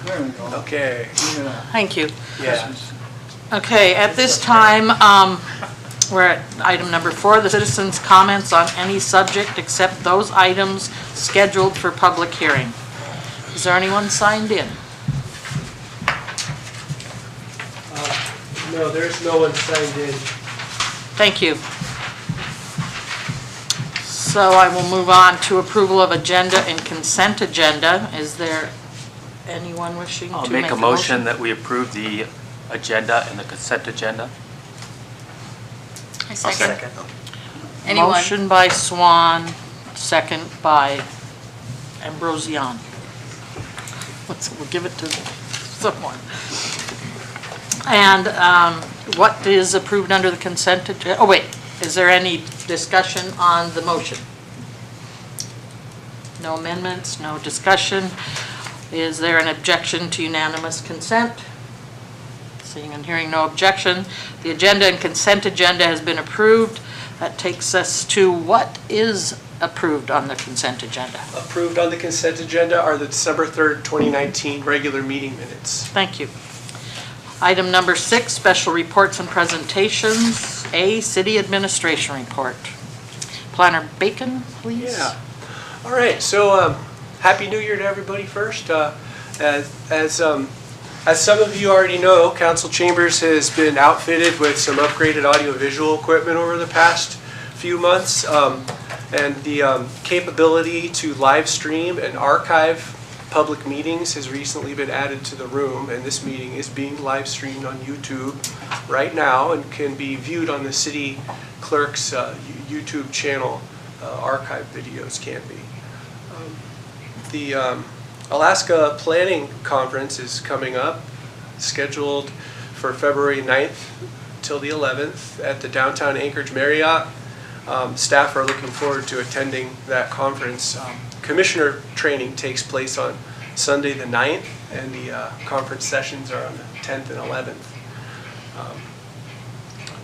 There we go. Okay. Yeah. Thank you. Yeah. Okay, at this time, we're at item number 4, the citizens' comments on any subject except those items scheduled for public hearing. Is there anyone signed in? No, there's no one signed in. Thank you. So I will move on to approval of agenda and consent agenda. Is there anyone wishing to I'll make make a motion that we approve the agenda and the consent agenda. I second. Anyone? Motion by Swan, second by Ambrosian. We'll give it to someone. And what is approved under the consent agenda? Oh, wait, is there any discussion on the motion? No amendments, no discussion. Is there an objection to unanimous consent? Seeing and hearing no objection, the agenda and consent agenda has been approved. That takes us to what is approved on the consent agenda. Approved on the consent agenda are the December 3rd, 2019 regular meeting minutes. Thank you. Item number 6, special reports and presentations. A, city administration report. Planner Bacon, please. Yeah. All right. So Happy New Year to everybody first. As some of you already know, Council Chambers has been outfitted with some upgraded audiovisual equipment over the past few months. And the capability to live stream and archive public meetings has recently been added to the room, and this meeting is being live streamed on YouTube right now and can be viewed on the city clerk's YouTube channel. Archive videos can be. The Alaska Planning Conference is coming up, scheduled for February 9th till the 11th at the downtown Anchorage Marriott. Staff are looking forward to attending that conference. Commissioner training takes place on Sunday the 9th, and the conference sessions are on the 10th and 11th.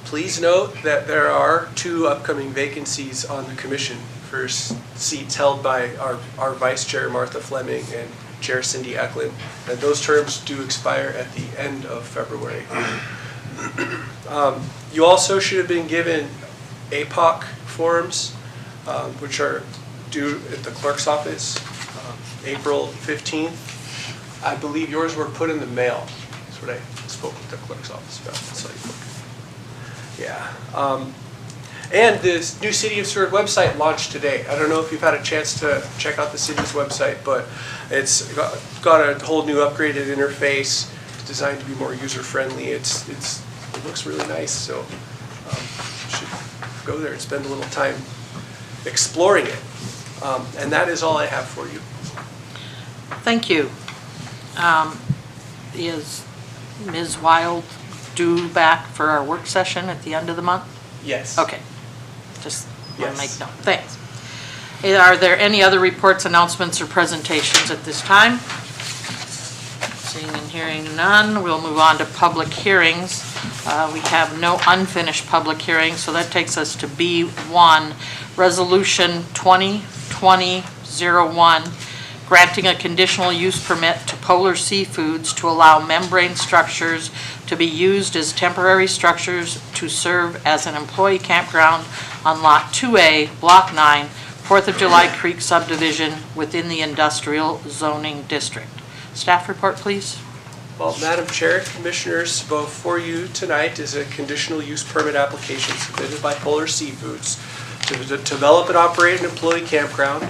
Please note that there are 2 upcoming vacancies on the commission for seats held by our Vice Chair Martha Fleming and Chair Cindy Eklund, and those terms do expire at the end of February. You also should have been given APOC forms, which are due at the clerk's office, April 15th. I believe yours were put in the mail. That's what I spoke with the clerk's office about. That's how you put it. Yeah. And this new City of Seward website launched today. I don't know if you've had a chance to check out the city's website, but it's got a whole new upgraded interface. It's designed to be more user-friendly. It looks really nice, so you should go there and spend a little time exploring it. And that is all I have for you. Thank you. Is Ms. Wild due back for our work session at the end of the month? Yes. Okay. Just want to Yes. make note. Thanks. Are there any other reports, announcements, or presentations at this time? Seeing and hearing none, we'll move on to public hearings. We have no unfinished public hearings, so that takes us to B1, Resolution 2020-01, granting a conditional use permit to Polar Seafoods to allow membrane structures to be used as temporary structures to serve as an employee campground on Lot 2A, Block 9, 4th of July Creek subdivision within the Industrial Zoning District. Staff report, please. Well, Madam Chair, Commissioners, before you tonight is a conditional use permit application submitted by Polar Seafoods to develop and operate an employee campground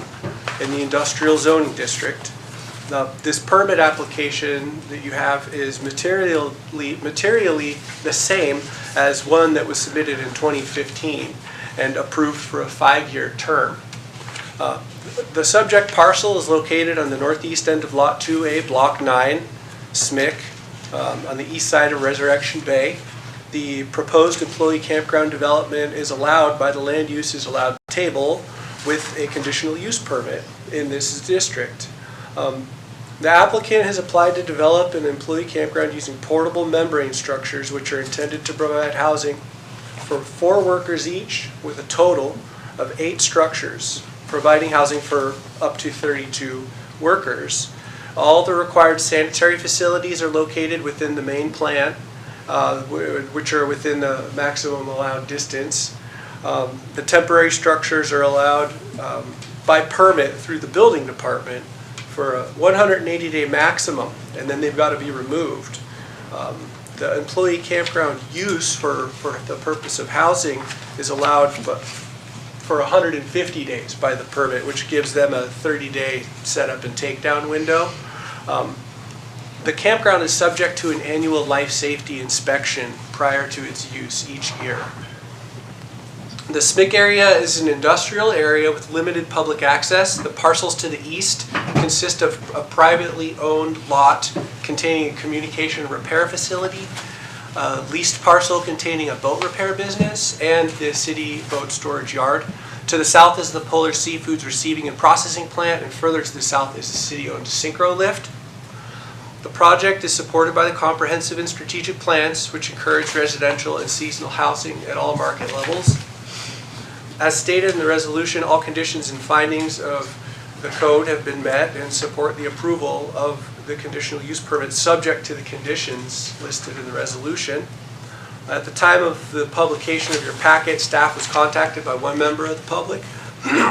in the Industrial Zoning District. Now, this permit application that you have is materially the same as one that was submitted in 2015 and approved for a 5-year term. The subject parcel is located on the northeast end of Lot 2A, Block 9, SMIC, on the east side of Resurrection Bay. The proposed employee campground development is allowed by the land use is allowed table with a conditional use permit in this district. The applicant has applied to develop an employee campground using portable membrane structures which are intended to provide housing for 4 workers each, with a total of 8 structures, providing housing for up to 32 workers. All the required sanitary facilities are located within the main plant, which are within the maximum allowed distance. The temporary structures are allowed by permit through the building department for a 180-day maximum, and then they've got to be removed. The employee campground use for the purpose of housing is allowed for 150 days by the permit, which gives them a 30-day setup and takedown window. The campground is subject to an annual life safety inspection prior to its use each year. The SMIC area is an industrial area with limited public access. The parcels to the east consist of a privately owned lot containing a communication repair facility, a leased parcel containing a boat repair business, and the city boat storage yard. To the south is the Polar Seafoods receiving and processing plant, and further to the south is the city-owned Synchro Lift. The project is supported by the comprehensive and strategic plans, which encourage residential and seasonal housing at all market levels. As stated in the resolution, all conditions and findings of the code have been met and support the approval of the conditional use permit subject to the conditions listed in the resolution. At the time of the publication of your packet, staff was contacted by one member of the public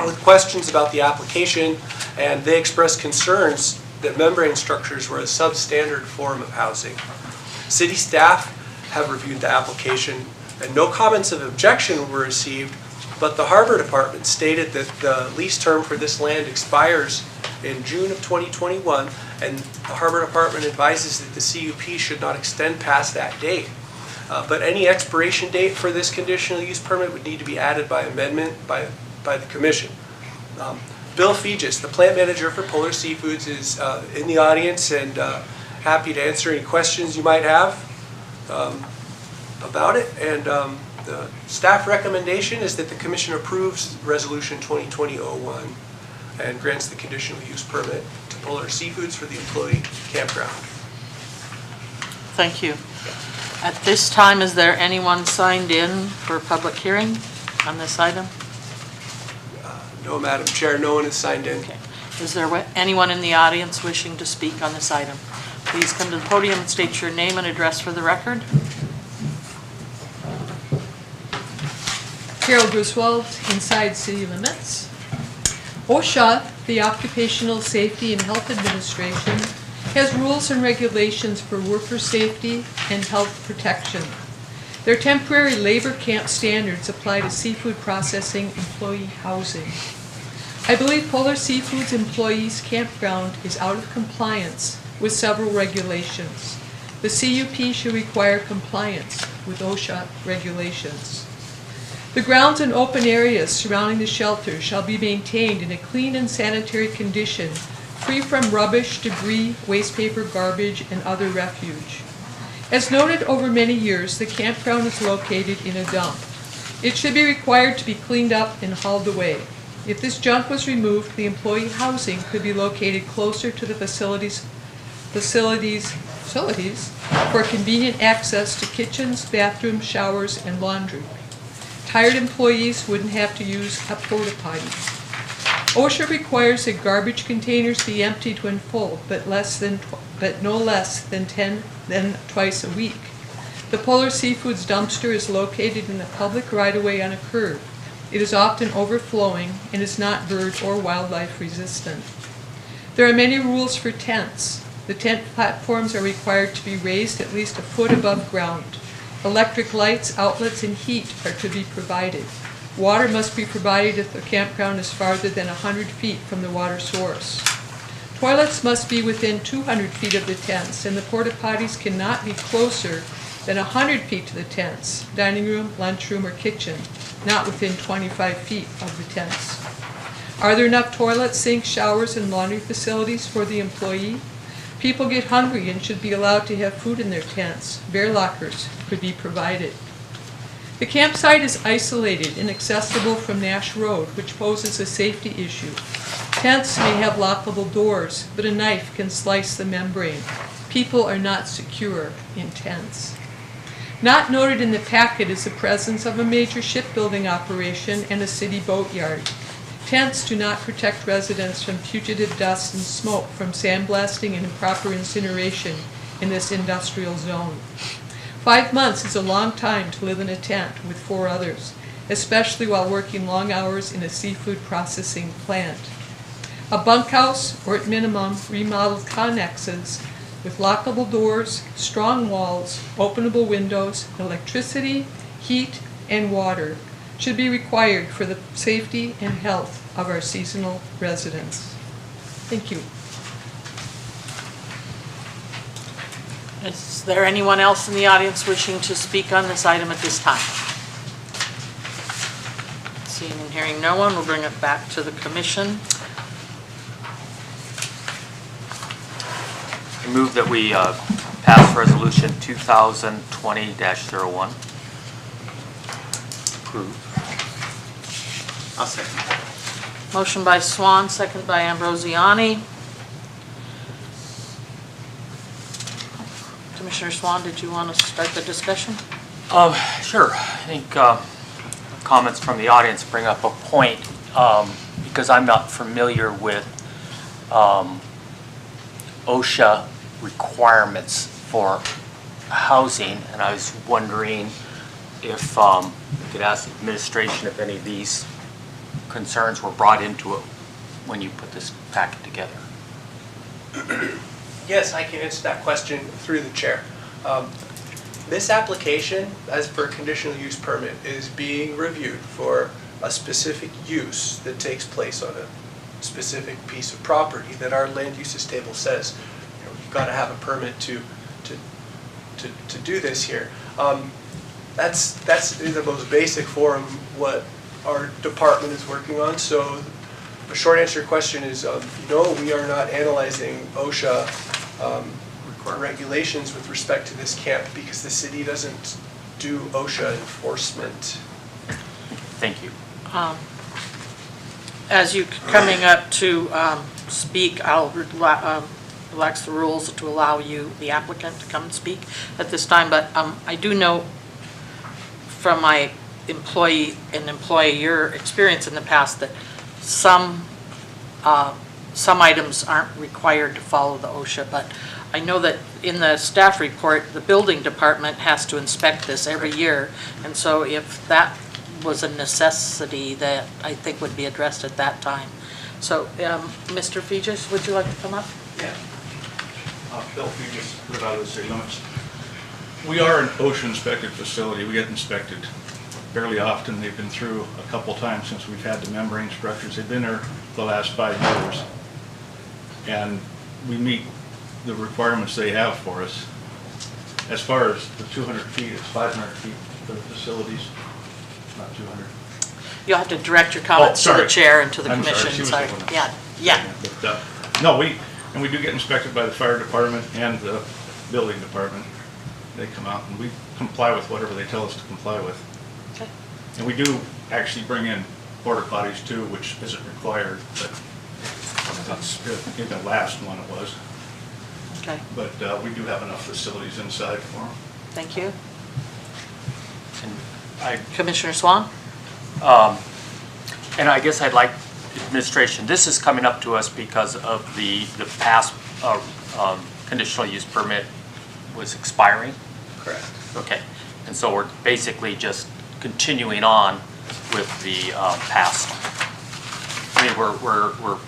with questions about the application, and they expressed concerns that membrane structures were a substandard form of housing. City staff have reviewed the application, and no comments of objection were received, but the Harbor Department stated that the lease term for this land expires in June of 2021, and the Harbor Department advises that the CUP should not extend past that date. But any expiration date for this conditional use permit would need to be added by amendment by the commission. Bill Fegis, the plant manager for Polar Seafoods, is in the audience and happy to answer any questions you might have about it. And the staff recommendation is that the commission approves Resolution 2020-01 and grants the conditional use permit to Polar Seafoods for the employee campground. Thank you. At this time, is there anyone signed in for public hearing on this item? No, Madam Chair, no one has signed in. Okay. Is there anyone in the audience wishing to speak on this item? Please come to the podium and state your name and address for the record. Carol Griswold, inside city limits. OSHA, the Occupational Safety and Health Administration, has rules and regulations for worker safety and health protection. Their temporary labor camp standards apply to seafood processing employee housing. I believe Polar Seafoods employees campground is out of compliance with several regulations. The CUP should require compliance with OSHA regulations. The grounds and open areas surrounding the shelter shall be maintained in a clean and sanitary condition, free from rubbish, debris, waste paper, garbage, and other refuge. As noted over many years, the campground is located in a dump. It should be required to be cleaned up and hauled away. If this junk was removed, the employee housing could be located closer to the facilities for convenient access to kitchens, bathrooms, showers, and laundry. Tired employees wouldn't have to use a porta potty. OSHA requires that garbage containers be emptied when full, but no less than twice a week. The Polar Seafoods dumpster is located in the public right-of-way on a curb. It is often overflowing and is not bird or wildlife resistant. There are many rules for tents. The tent platforms are required to be raised at least a foot above ground. Electric lights, outlets, and heat are to be provided. Water must be provided if the campground is farther than 100 feet from the water source. Toilets must be within 200 feet of the tents, and the porta potties cannot be closer than 100 feet to the tents, dining room, lunchroom, or kitchen, not within 25 feet of the tents. Are there enough toilets, sinks, showers, and laundry facilities for the employee? People get hungry and should be allowed to have food in their tents. Bear lockers could be provided. The campsite is isolated and accessible from Nash Road, which poses a safety issue. Tents may have lockable doors, but a knife can slice the membrane. People are not secure in tents. Not noted in the packet is the presence of a major shipbuilding operation and a city boatyard. Tents do not protect residents from fugitive dust and smoke from sandblasting and improper incineration in this industrial zone. 5 months is a long time to live in a tent with 4 others, especially while working long hours in a seafood processing plant. A bunkhouse, or at minimum, remodeled connexes with lockable doors, strong walls, openable windows, electricity, heat, and water should be required for the safety and health of our seasonal residents. Thank you. Is there anyone else in the audience wishing to speak on this item at this time? Seeing and hearing no one, we'll bring it back to the commission. I move that we pass Resolution 2020-01. Approve. I'll second. Motion by Swan, second by Ambrosiani. Commissioner Swan, did you want to start the discussion? Sure. I think comments from the audience bring up a point because I'm not familiar with OSHA requirements for housing, and I was wondering if we could ask the administration if any of these concerns were brought into it when you put this packet together. Yes, I can answer that question through the chair. This application, as per conditional use permit, is being reviewed for a specific use that takes place on a specific piece of property that our land uses table says, you know, you've got to have a permit to do this here. That's in the most basic form what our department is working on. So the short answer to your question is no, we are not analyzing OSHA regulations with respect to this camp because the city doesn't do OSHA enforcement. Thank you. As you coming up to speak, I'll relax the rules to allow you, the applicant, to come and speak at this time. But I do know from my employee and employer experience in the past that some items aren't required to follow the OSHA, but I know that in the staff report, the building department has to inspect this every year, and so if that was a necessity, that I think would be addressed at that time. So, Mr. Fegis, would you like to come up? Yeah. Bill Fegis, live out of the city limits. We are an OSHA inspected facility. We get inspected fairly often. They've been through a couple times since we've had the membrane structures. They've been there the last 5 years. And we meet the requirements they have for us. As far as the 200 feet, it's 500 feet for the facilities, not 200. You'll have to direct your comments to the chair and to the I'm sorry, commission. she was Sorry. the one. Yeah. But, no, we do get inspected by the fire department and the building department. They come out and we comply with whatever they tell us to comply with. Okay. And we do actually bring in porta potties too, which isn't required, but that's, in the last one it was. Okay. But we do have enough facilities inside for them. Thank you. And Commissioner Swan? And I guess I'd like administration, this is coming up to us because of the past conditional use permit was expiring? Correct. Okay, and so we're basically just continuing on with the past. I mean, we're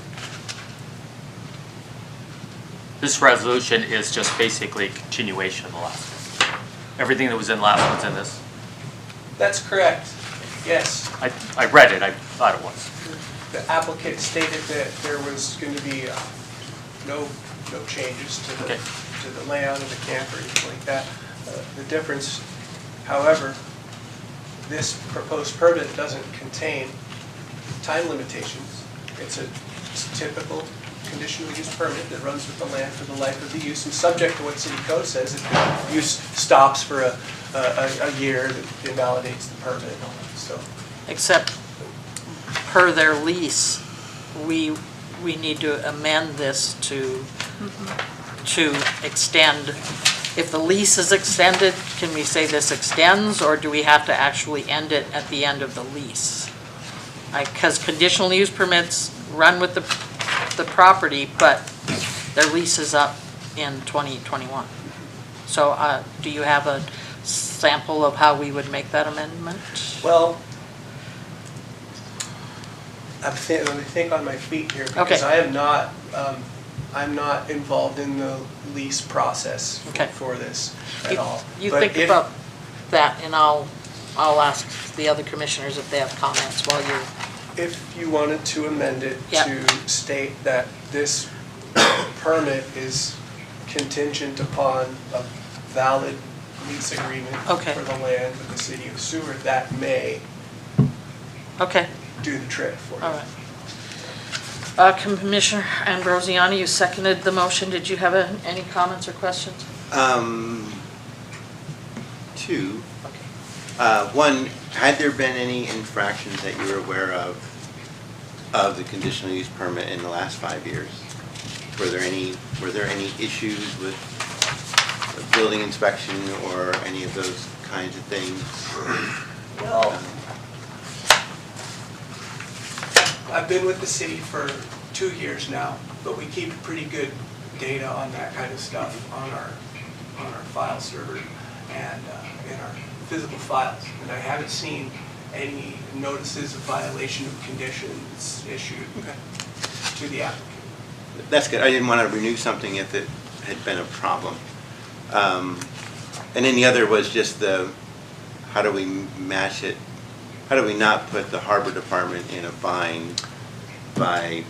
this resolution is just basically a continuation of the last one. Everything that was in last one's in this. That's correct. Yes. I read it, I thought it was. The applicant stated that there was going to be no changes to the, Okay. to the layout of the camp or anything like that. The difference, however, this proposed permit doesn't contain time limitations. It's a typical conditional use permit that runs with the land for the life of the use and subject to what city code says. If the use stops for a year, that invalidates the permit. So. Except per their lease, we need to amend this to extend. If the lease is extended, can we say this extends, or do we have to actually end it at the end of the lease? Because conditional use permits run with the property, but their lease is up in 2021. So do you have a sample of how we would make that amendment? Well, let me think on my feet here, because Okay. I am not, I'm not involved in the lease process Okay. for this at You- all. You But think if- about that, and I'll ask the other commissioners if they have comments while you're, If you wanted to amend it Yep. to state that this permit is contingent upon a valid lease agreement Okay. for the land with the city of Seward, that may okay, do the trick for you. all right. Commissioner Ambrosiani, you seconded the motion. Did you have any comments or questions? Two. Okay. One, had there been any infractions that you were aware of the conditional use permit in the last 5 years? Were there any issues with building inspection or any of those kinds of things? Well, I've been with the city for 2 years now, but we keep pretty good data on that kind of stuff on our file server and in our physical files. And I haven't seen any notices of violation of conditions issued to the applicant. That's good. I didn't want to renew something if it had been a problem. And then the other was just how do we match it? How do we not put the harbor department in a bind by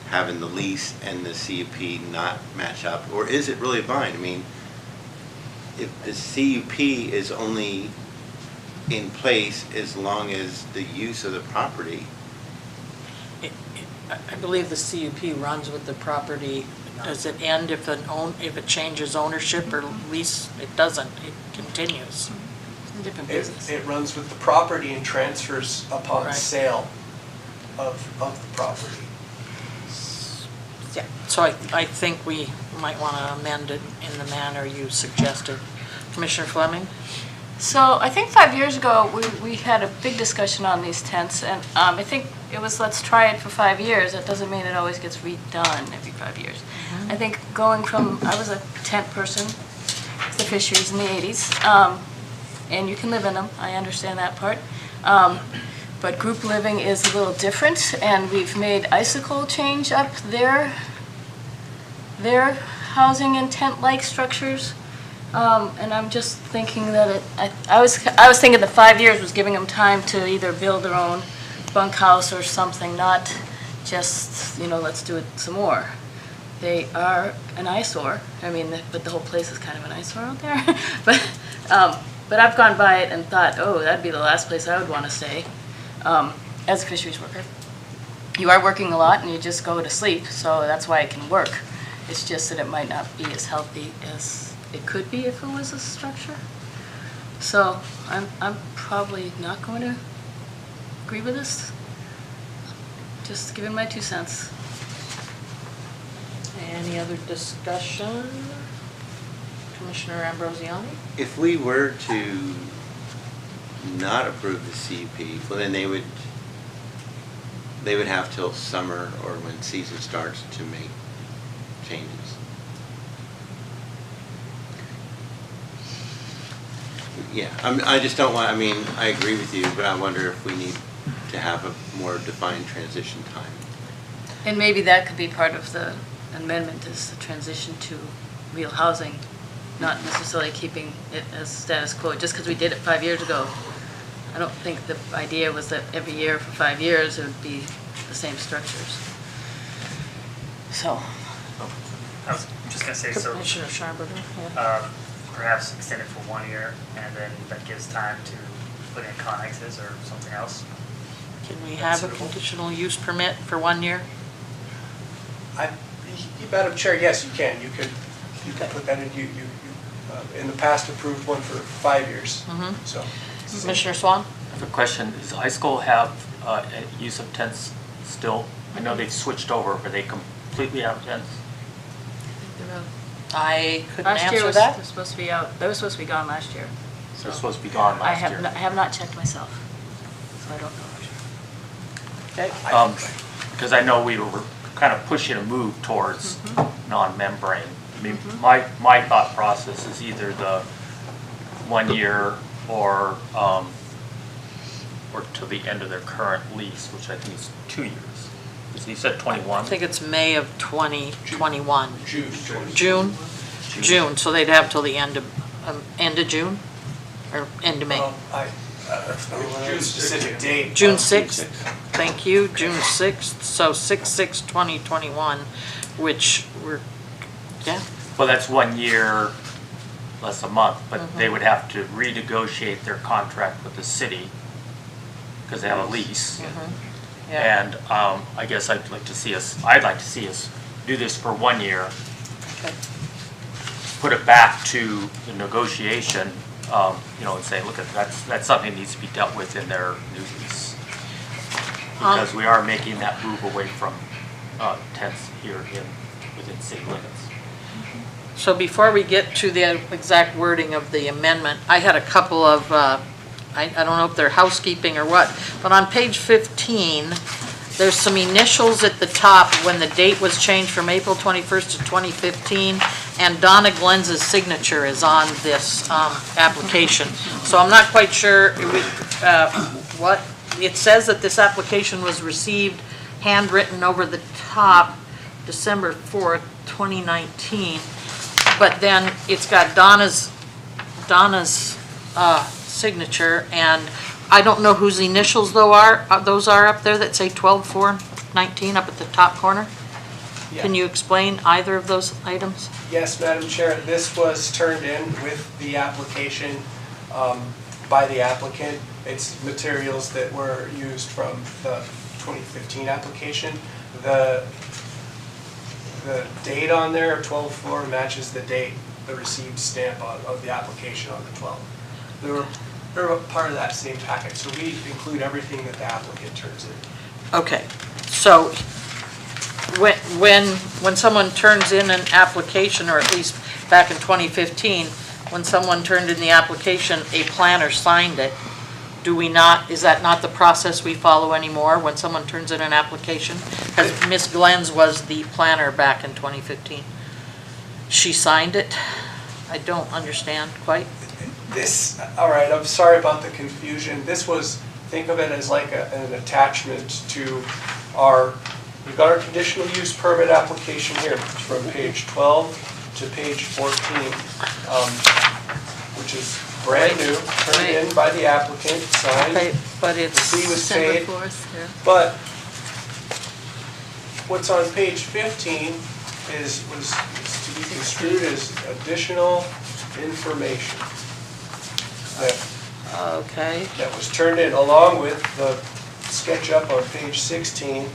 having the lease and the CUP not match up? Or is it really a bind? I mean, if the CUP is only in place as long as the use of the property, I believe the CUP runs with the property. Does it end if it changes ownership or lease? It doesn't, it continues. It's a different business. It runs with the property and transfers upon Right. sale of the property. Yeah, so I think we might want to amend it in the manner you suggested. Commissioner Fleming? So I think 5 years ago, we had a big discussion on these tents, and I think it was, let's try it for 5 years. That doesn't mean it always gets redone every 5 years. I think going from, I was a tent person, the fisheries in the 80s, and you can live in them, I understand that part. But group living is a little different, and we've made Icicle change up their housing and tent-like structures. And I'm just thinking that I was thinking the 5 years was giving them time to either build their own bunkhouse or something, not just, let's do it some more. They are an eyesore. I mean, but the whole place is kind of an eyesore out there. But I've gone by it and thought, oh, that'd be the last place I would want to stay as a fisheries worker. You are working a lot and you just go to sleep, so that's why it can work. It's just that it might not be as healthy as it could be if it was a structure. So I'm probably not going to agree with this. Just giving my 2 cents. Any other discussion? Commissioner Ambrosiani? if we were to not approve the CUP, well then they would have till summer or when season starts to make changes. Yeah, I just don't want, I agree with you, but I wonder if we need to have a more defined transition time. And maybe that could be part of the amendment, is the transition to real housing, not necessarily keeping it as status quo. Just because we did it 5 years ago, I don't think the idea was that every year for 5 years it would be the same structures. So, I was just gonna say, so Commissioner Scharberger? Yeah. perhaps extend it for 1 year, and then that gives time to put in connexes or something else. Can we have a Suitable. conditional use permit for 1 year? Madam Chair, yes, you can. You could put that in, you in the past approved one for 5 years, Mhm. so. Commissioner Swan? I have a question. Does Icicle have use of tents still? I know they've switched over, but they completely out of tents? I couldn't last year answer was that. supposed to be out, they were supposed to be gone last year. They're supposed to be gone last year. I have not checked myself, so I don't know. Okay. Because I know we were kind of pushing a move towards non-membrane. I mean, my thought process is either the 1 year or to the end of their current lease, which I think is 2 years. You said 21? I think it's May of 2021. June. June, so they'd have till the end of June? Or end of May? June specific date. June 6th, thank you, June 6th, so 6/6/2021, which we're, yeah, Well, that's 1 year, less a month, but they would have to renegotiate their contract with the city because they have a lease. yeah. And I guess I'd like to see us do this for 1 year, Okay. put it back to the negotiation, and say, look, that's something that needs to be dealt with in their new lease. Because we are making that move away from tents here within city limits. So before we get to the exact wording of the amendment, I had a couple of, I don't know if they're housekeeping or what, but on page 15, there's some initials at the top when the date was changed from April 21st to 2015, and Donna Glenn's signature is on this application. So I'm not quite sure what, it says that this application was received handwritten over the top December 4th, 2019. But then it's got Donna's signature, and I don't know whose initials those are up there that say 12/4/19 up at the top corner. Yeah. Can you explain either of those items? Yes, Madam Chair, this was turned in with the application by the applicant. It's materials that were used from the 2015 application. The date on there, 12/4, matches the date, the received stamp of the application on the 12th. They're a part of that same packet, so we include everything that the applicant turns in. Okay, so when someone turns in an application, or at least back in 2015, when someone turned in the application, a planner signed it, is that not the process we follow anymore when someone turns in an application? Because Ms. Glenn's was the planner back in 2015. She signed it? I don't understand quite. All right, I'm sorry about the confusion. This was, think of it as like an attachment to we've got our conditional use permit application here from page 12 to page 14, which is brand new, turned in by the applicant, signed. Okay, but The it's, fee was December paid. 4th, yeah. But what's on page 15 was to be construed as additional information okay, that was turned in along with the sketch up on page 16.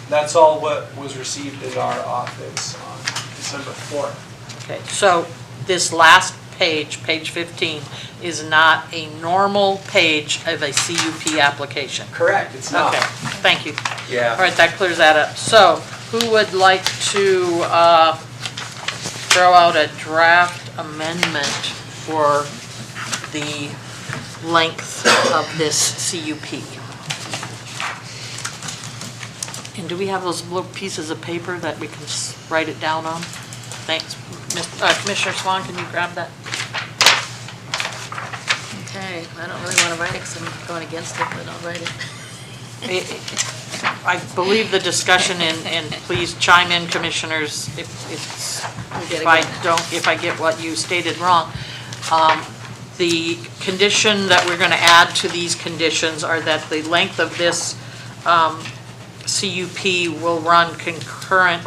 That's all what was received in our office on December 4th. okay. So this last page, page 15, is not a normal page of a CUP application. Correct, it's not. Okay, thank you. Yeah. All right, that clears that up. So who would like to throw out a draft amendment for the length of this CUP? And do we have those little pieces of paper that we can write it down on? Thanks. Commissioner Swan, can you grab that? Okay, I don't really want to write it because I'm going against it, but I'll write it. I believe the discussion, and please chime in, commissioners, if I get what you stated wrong. The condition that we're going to add to these conditions are that the length of this CUP will run concurrent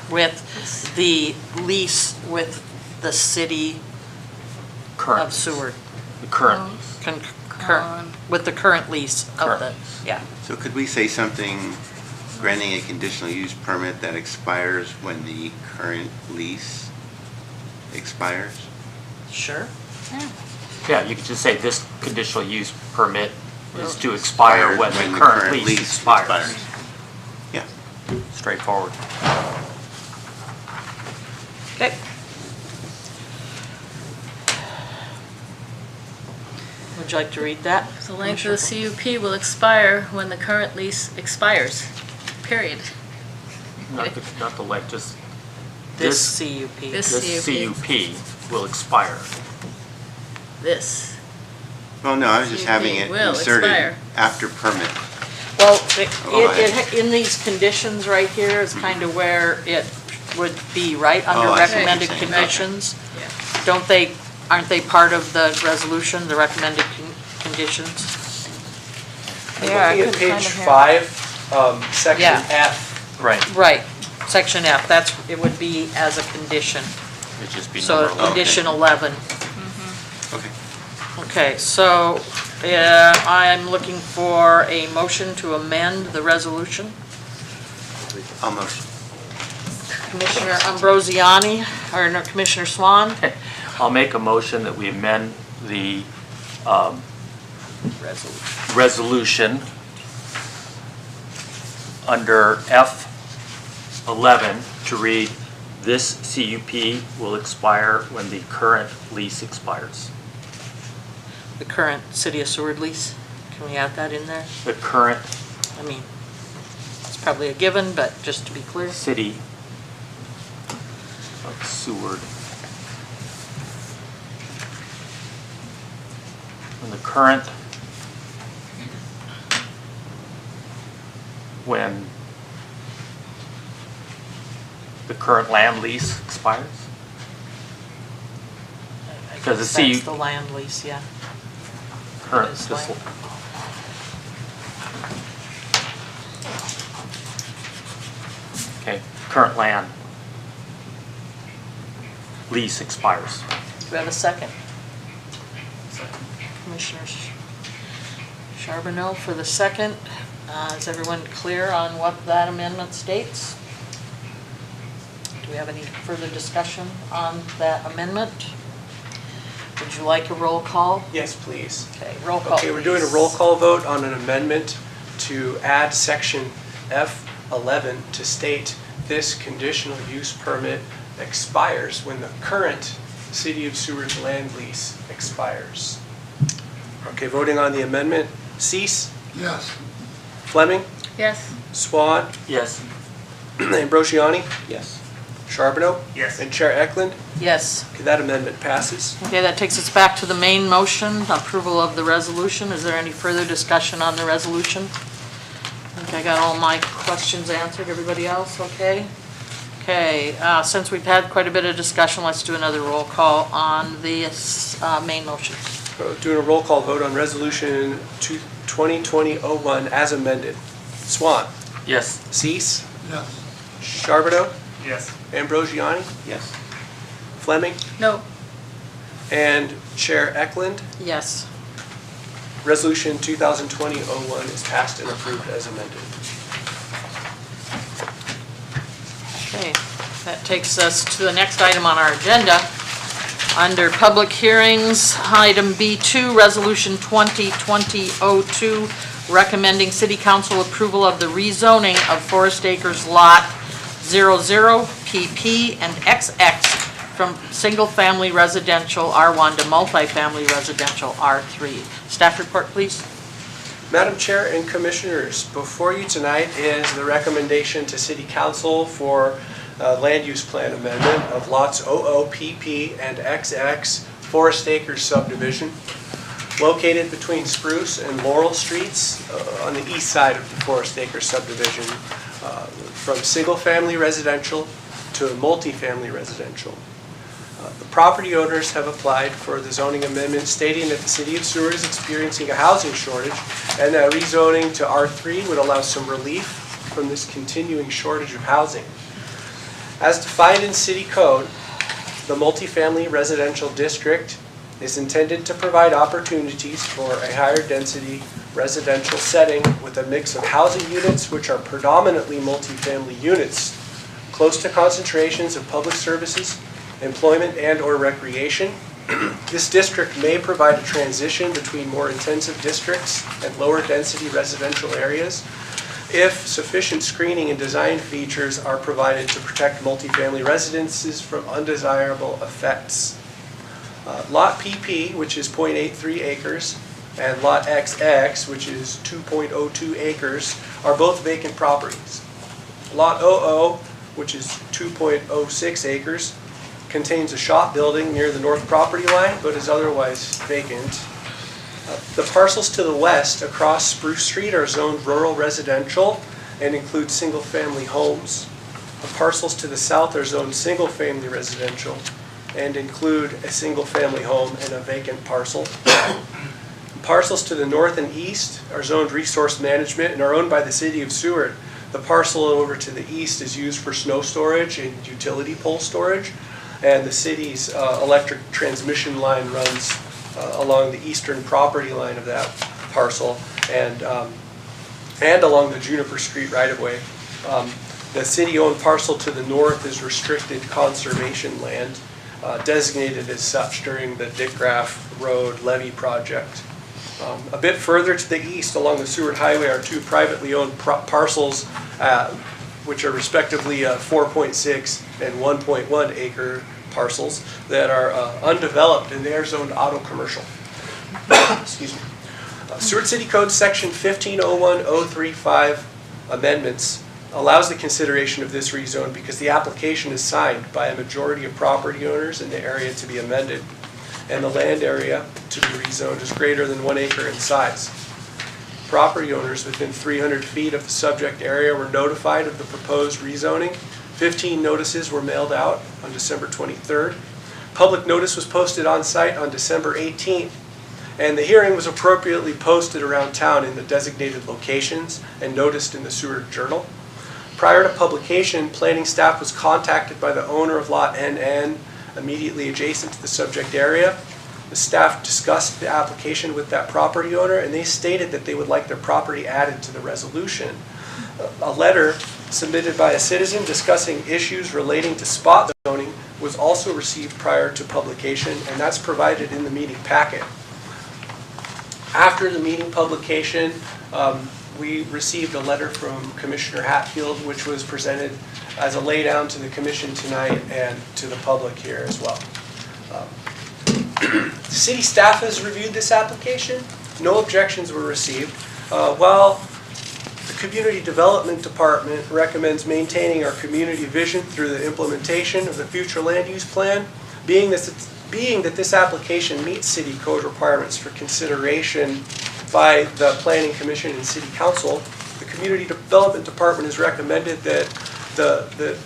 with the lease with the city Current of Seward. The current lease. Concurrent with the current lease of Current the, lease. yeah. So could we say something granting a conditional use permit that expires when the current lease expires? Sure. Yeah, you could just say this conditional use permit is to expire when the current lease expires. Yeah. Straightforward. Okay. Would you like to read that? The length of the CUP will expire when the current lease expires, period. Not the length, just This CUP. This this CUP. CUP will expire. This. Well, no, I was just having CUP it will inserted expire. after permit. Well, Go ahead. in these conditions right here is kind of where it would be, right? Under Oh, I see what you're recommended saying. conditions? Yeah. Aren't they part of the resolution, the recommended conditions? I'm Yeah, I looking at could kind page of hear. 5, section Yeah. F. Right. Right, section F, it would be as a condition. It'd just be So number 11. condition 11. Okay. Okay, so I'm looking for a motion to amend the resolution. I'll motion. Commissioner Ambrosiani, or no, Commissioner Swan? I'll make a motion that we amend the Resolution. resolution under F11 to read, "This CUP will expire when the current lease expires." The current City of Seward lease, can we add that in there? The current I mean, it's probably a given, but just to be clear. City of Seward. When the current land lease expires? I Because guess the CU That's the land lease, yeah. Current, It is this- land. okay, current land lease expires. Do we have a second? Commissioner Charbonneau for the second. Is everyone clear on what that amendment states? Do we have any further discussion on that amendment? Would you like a roll call? Yes, please. Okay, roll call, Okay, we're doing a please. roll call vote on an amendment to add section F11 to state this conditional use permit expires when the current City of Seward land lease expires. Okay, voting on the amendment. Cease? Yes. Fleming? Yes. Swan? Yes. Ambrosiani? Yes. Charbonneau? Yes. And Chair Eklund? Yes. Okay, that amendment passes. Okay, that takes us back to the main motion, approval of the resolution. Is there any further discussion on the resolution? I think I got all my questions answered. Everybody else, okay? Okay, since we've had quite a bit of discussion, let's do another roll call on the main motion. Doing a roll call vote on resolution 2020-01 as amended. Swan? Yes. Cease? Yes. Charbonneau? Yes. Ambrosiani? Yes. Fleming? No. And Chair Eklund? Yes. Resolution 2020-01 is passed and approved as amended. Okay, that takes us to the next item on our agenda. Under public hearings, item B2, Resolution 2020-02, recommending City Council approval of the rezoning of Forest Acres Lot 00, PP, and XX from single-family residential R1 to multifamily residential R3. Staff report, please. Madam Chair and Commissioners, before you tonight is the recommendation to City Council for land use plan amendment of lots 00, PP, and XX Forest Acres subdivision located between Spruce and Laurel Streets on the east side of the Forest Acres subdivision, from single-family residential to multifamily residential. The property owners have applied for the zoning amendment stating that the City of Seward is experiencing a housing shortage and that rezoning to R3 would allow some relief from this continuing shortage of housing. As defined in City Code, the multifamily residential district is intended to provide opportunities for a higher density residential setting with a mix of housing units which are predominantly multifamily units, close to concentrations of public services, employment and/or recreation. This district may provide a transition between more intensive districts and lower density residential areas if sufficient screening and design features are provided to protect multifamily residences from undesirable effects. Lot PP, which is 0.83 acres, and Lot XX, which is 2.02 acres, are both vacant properties. Lot 00, which is 2.06 acres, contains a shop building near the north property line, but is otherwise vacant. The parcels to the west across Spruce Street are zoned rural residential and include single-family homes. The parcels to the south are zoned single-family residential and include a single-family home and a vacant parcel. Parcels to the north and east are zoned resource management and are owned by the city of Seward. The parcel over to the east is used for snow storage and utility pole storage, and the city's electric transmission line runs along the eastern property line of that parcel and along the Juniper Street right-of-way. The city-owned parcel to the north is restricted conservation land, designated as such during the Dick Graff Road levee project. A bit further to the east along the Seward Highway are two privately owned parcels, which are respectively 4.6 and 1.1 acre parcels that are undeveloped, and they are zoned auto commercial. Excuse me. Seward City Code Section 1501035 amendments allows the consideration of this rezone because the application is signed by a majority of property owners in the area to be amended, and the land area to be rezoned is greater than 1 acre in size. Property owners within 300 feet of the subject area were notified of the proposed rezoning. 15 notices were mailed out on December 23rd. Public notice was posted on site on December 18th, and the hearing was appropriately posted around town in the designated locations and noticed in the Seward Journal. Prior to publication, planning staff was contacted by the owner of Lot NN immediately adjacent to the subject area. The staff discussed the application with that property owner, and they stated that they would like their property added to the resolution. A letter submitted by a citizen discussing issues relating to spot zoning was also received prior to publication, and that's provided in the meeting packet. After the meeting publication, we received a letter from Commissioner Hatfield, which was presented as a laydown to the commission tonight and to the public here as well. City staff has reviewed this application. No objections were received. While the Community Development Department recommends maintaining our community vision through the implementation of the future land use plan, being that this application meets city code requirements for consideration by the Planning Commission and City Council, the Community Development Department has recommended that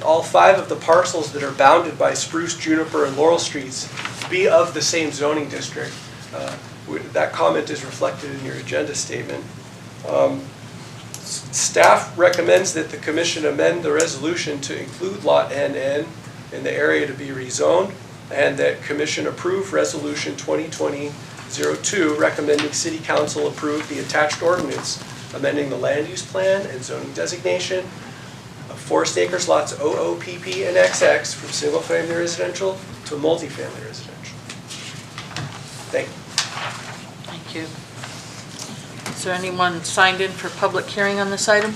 all 5 of the parcels that are bounded by Spruce, Juniper, and Laurel Streets be of the same zoning district. That comment is reflected in your agenda statement. Staff recommends that the commission amend the resolution to include Lot NN in the area to be rezoned, and that commission approve Resolution 2020-02 recommending City Council approve the attached ordinance amending the land use plan and zoning designation of Forest Acres lots 00, PP, and XX from single-family residential to multifamily residential. Thank you. Thank you. Is there anyone signed in for public hearing on this item?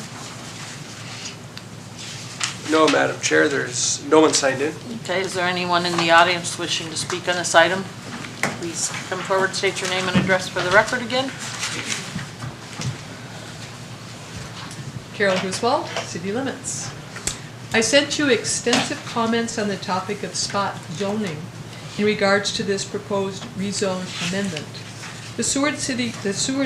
No, Madam Chair, there's no one signed in. Okay, is there anyone in the audience wishing to speak on this item? Please come forward, state your name and address for the record again. Carol Griswold, City Limits. I sent you extensive comments on the topic of spot zoning in regards to this proposed rezone amendment. The Seward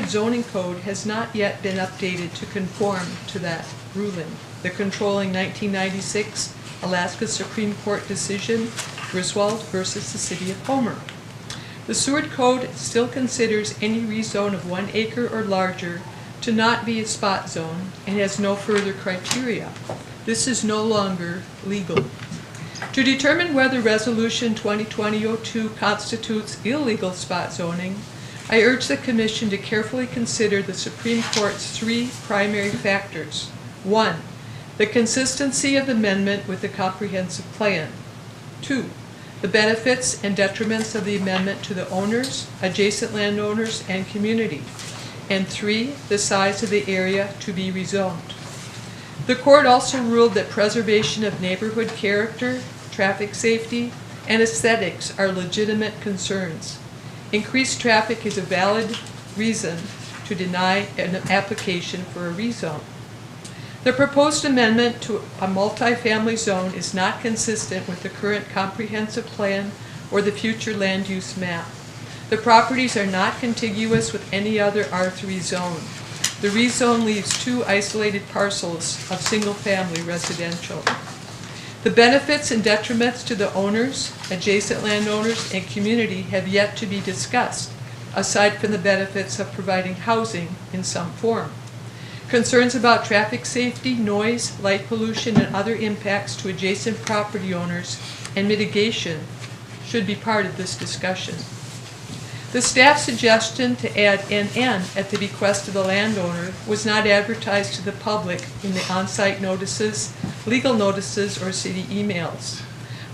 zoning code has not yet been updated to conform to that ruling. The controlling 1996 Alaska Supreme Court decision, Griswold versus the City of Homer. The Seward Code still considers any rezone of 1 acre or larger to not be a spot zone and has no further criteria. This is no longer legal. To determine whether Resolution 2020-02 constitutes illegal spot zoning, I urge the Commission to carefully consider the Supreme Court's 3 primary factors. 1, the consistency of the amendment with the comprehensive plan. 2, the benefits and detriments of the amendment to the owners, adjacent landowners, and community. And 3, the size of the area to be rezoned. The court also ruled that preservation of neighborhood character, traffic safety, and aesthetics are legitimate concerns. Increased traffic is a valid reason to deny an application for a rezone. The proposed amendment to a multifamily zone is not consistent with the current comprehensive plan or the future land use map. The properties are not contiguous with any other R3 zone. The rezone leaves 2 isolated parcels of single-family residential. The benefits and detriments to the owners, adjacent landowners, and community have yet to be discussed, aside from the benefits of providing housing in some form. Concerns about traffic safety, noise, light pollution, and other impacts to adjacent property owners and mitigation should be part of this discussion. The staff suggestion to add NN at the bequest of the landowner was not advertised to the public in the on-site notices, legal notices, or city emails.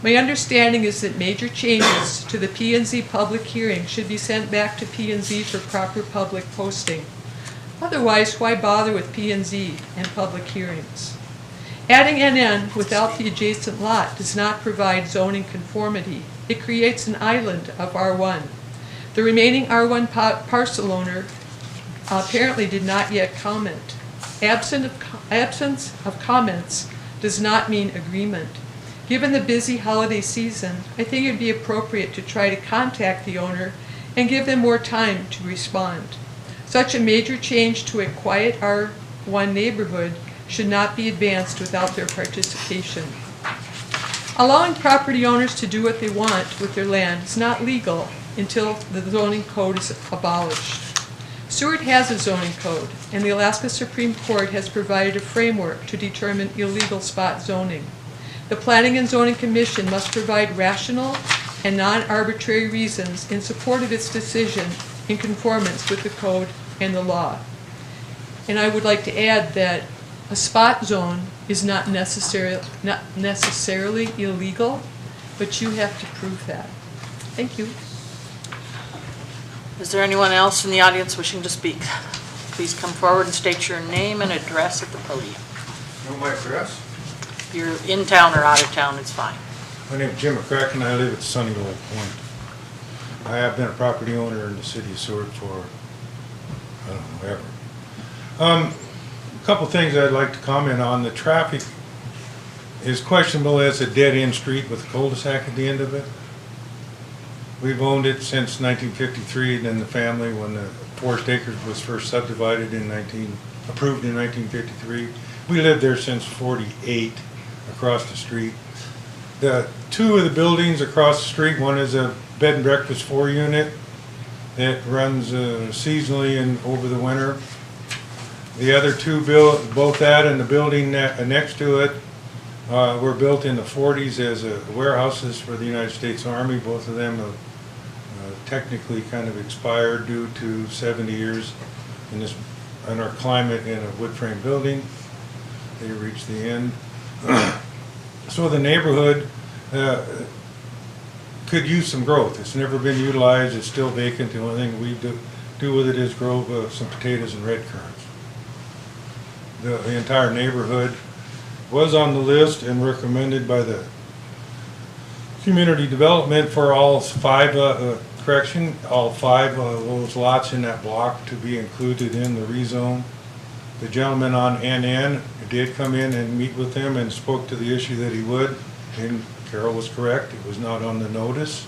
My understanding is that major changes to the P&Z public hearing should be sent back to P&Z for proper public posting. Otherwise, why bother with P&Z and public hearings? Adding NN without the adjacent lot does not provide zoning conformity. It creates an island of R1. The remaining R1 parcel owner apparently did not yet comment. Absence of comments does not mean agreement. Given the busy holiday season, I think it would be appropriate to try to contact the owner and give them more time to respond. Such a major change to a quiet R1 neighborhood should not be advanced without their participation. Allowing property owners to do what they want with their land is not legal until the zoning code is abolished. Seward has a zoning code, and the Alaska Supreme Court has provided a framework to determine illegal spot zoning. The Planning and Zoning Commission must provide rational and non-arbitrary reasons in support of its decision in conformance with the code and the law. And I would like to add that a spot zone is not necessarily illegal, but you have to prove that. Thank you. Is there anyone else in the audience wishing to speak? Please come forward and state your name and address at the podium. Know my address? If you're in town or out of town, it's fine. My name is Jim McCracken. I live at Sunny Lake Point. I have been a property owner in the city of Seward for, I don't know, ever. A couple things I'd like to comment on. The traffic is questionable as a dead-end street with a cul-de-sac at the end of it. We've owned it since 1953, and then the family, when the Forest Acres was first subdivided approved in 1953. We lived there since 48 across the street. The 2 of the buildings across the street, one is a bed and breakfast 4-unit that runs seasonally and over the winter. The other 2, both that and the building next to it, were built in the 40s as warehouses for the United States Army. Both of them have technically kind of expired due to 70 years in our climate in a wood frame building. They reached the end. So the neighborhood could use some growth. It's never been utilized. It's still vacant. The only thing we do with it is grow some potatoes and red currants. The entire neighborhood was on the list and recommended by the community development for all 5 of those lots in that block to be included in the rezone. The gentleman on NN did come in and meet with them and spoke to the issue that he would, and Carol was correct, it was not on the notice.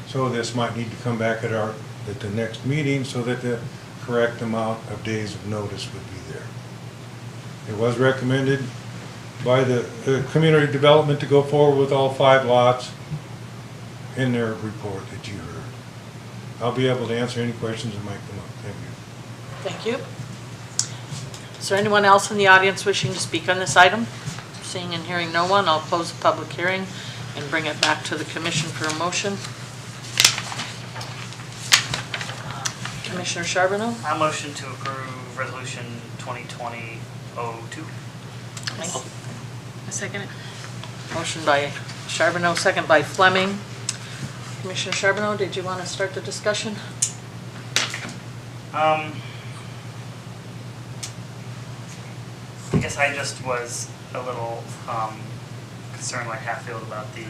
So this might need to come back at the next meeting so that the correct amount of days of notice would be there. It was recommended by the community development to go forward with all 5 lots in their report that you heard. I'll be able to answer any questions that might come up. Thank you. Thank you. Is there anyone else in the audience wishing to speak on this item? Seeing and hearing no one, I'll close the public hearing and bring it back to the commission for a motion. Commissioner Charbonneau? I motion to approve resolution 2020-02. A second. Motion by Charbonneau, second by Fleming. Commissioner Charbonneau, did you want to start the discussion? I guess I just was a little concerned like Hatfield about the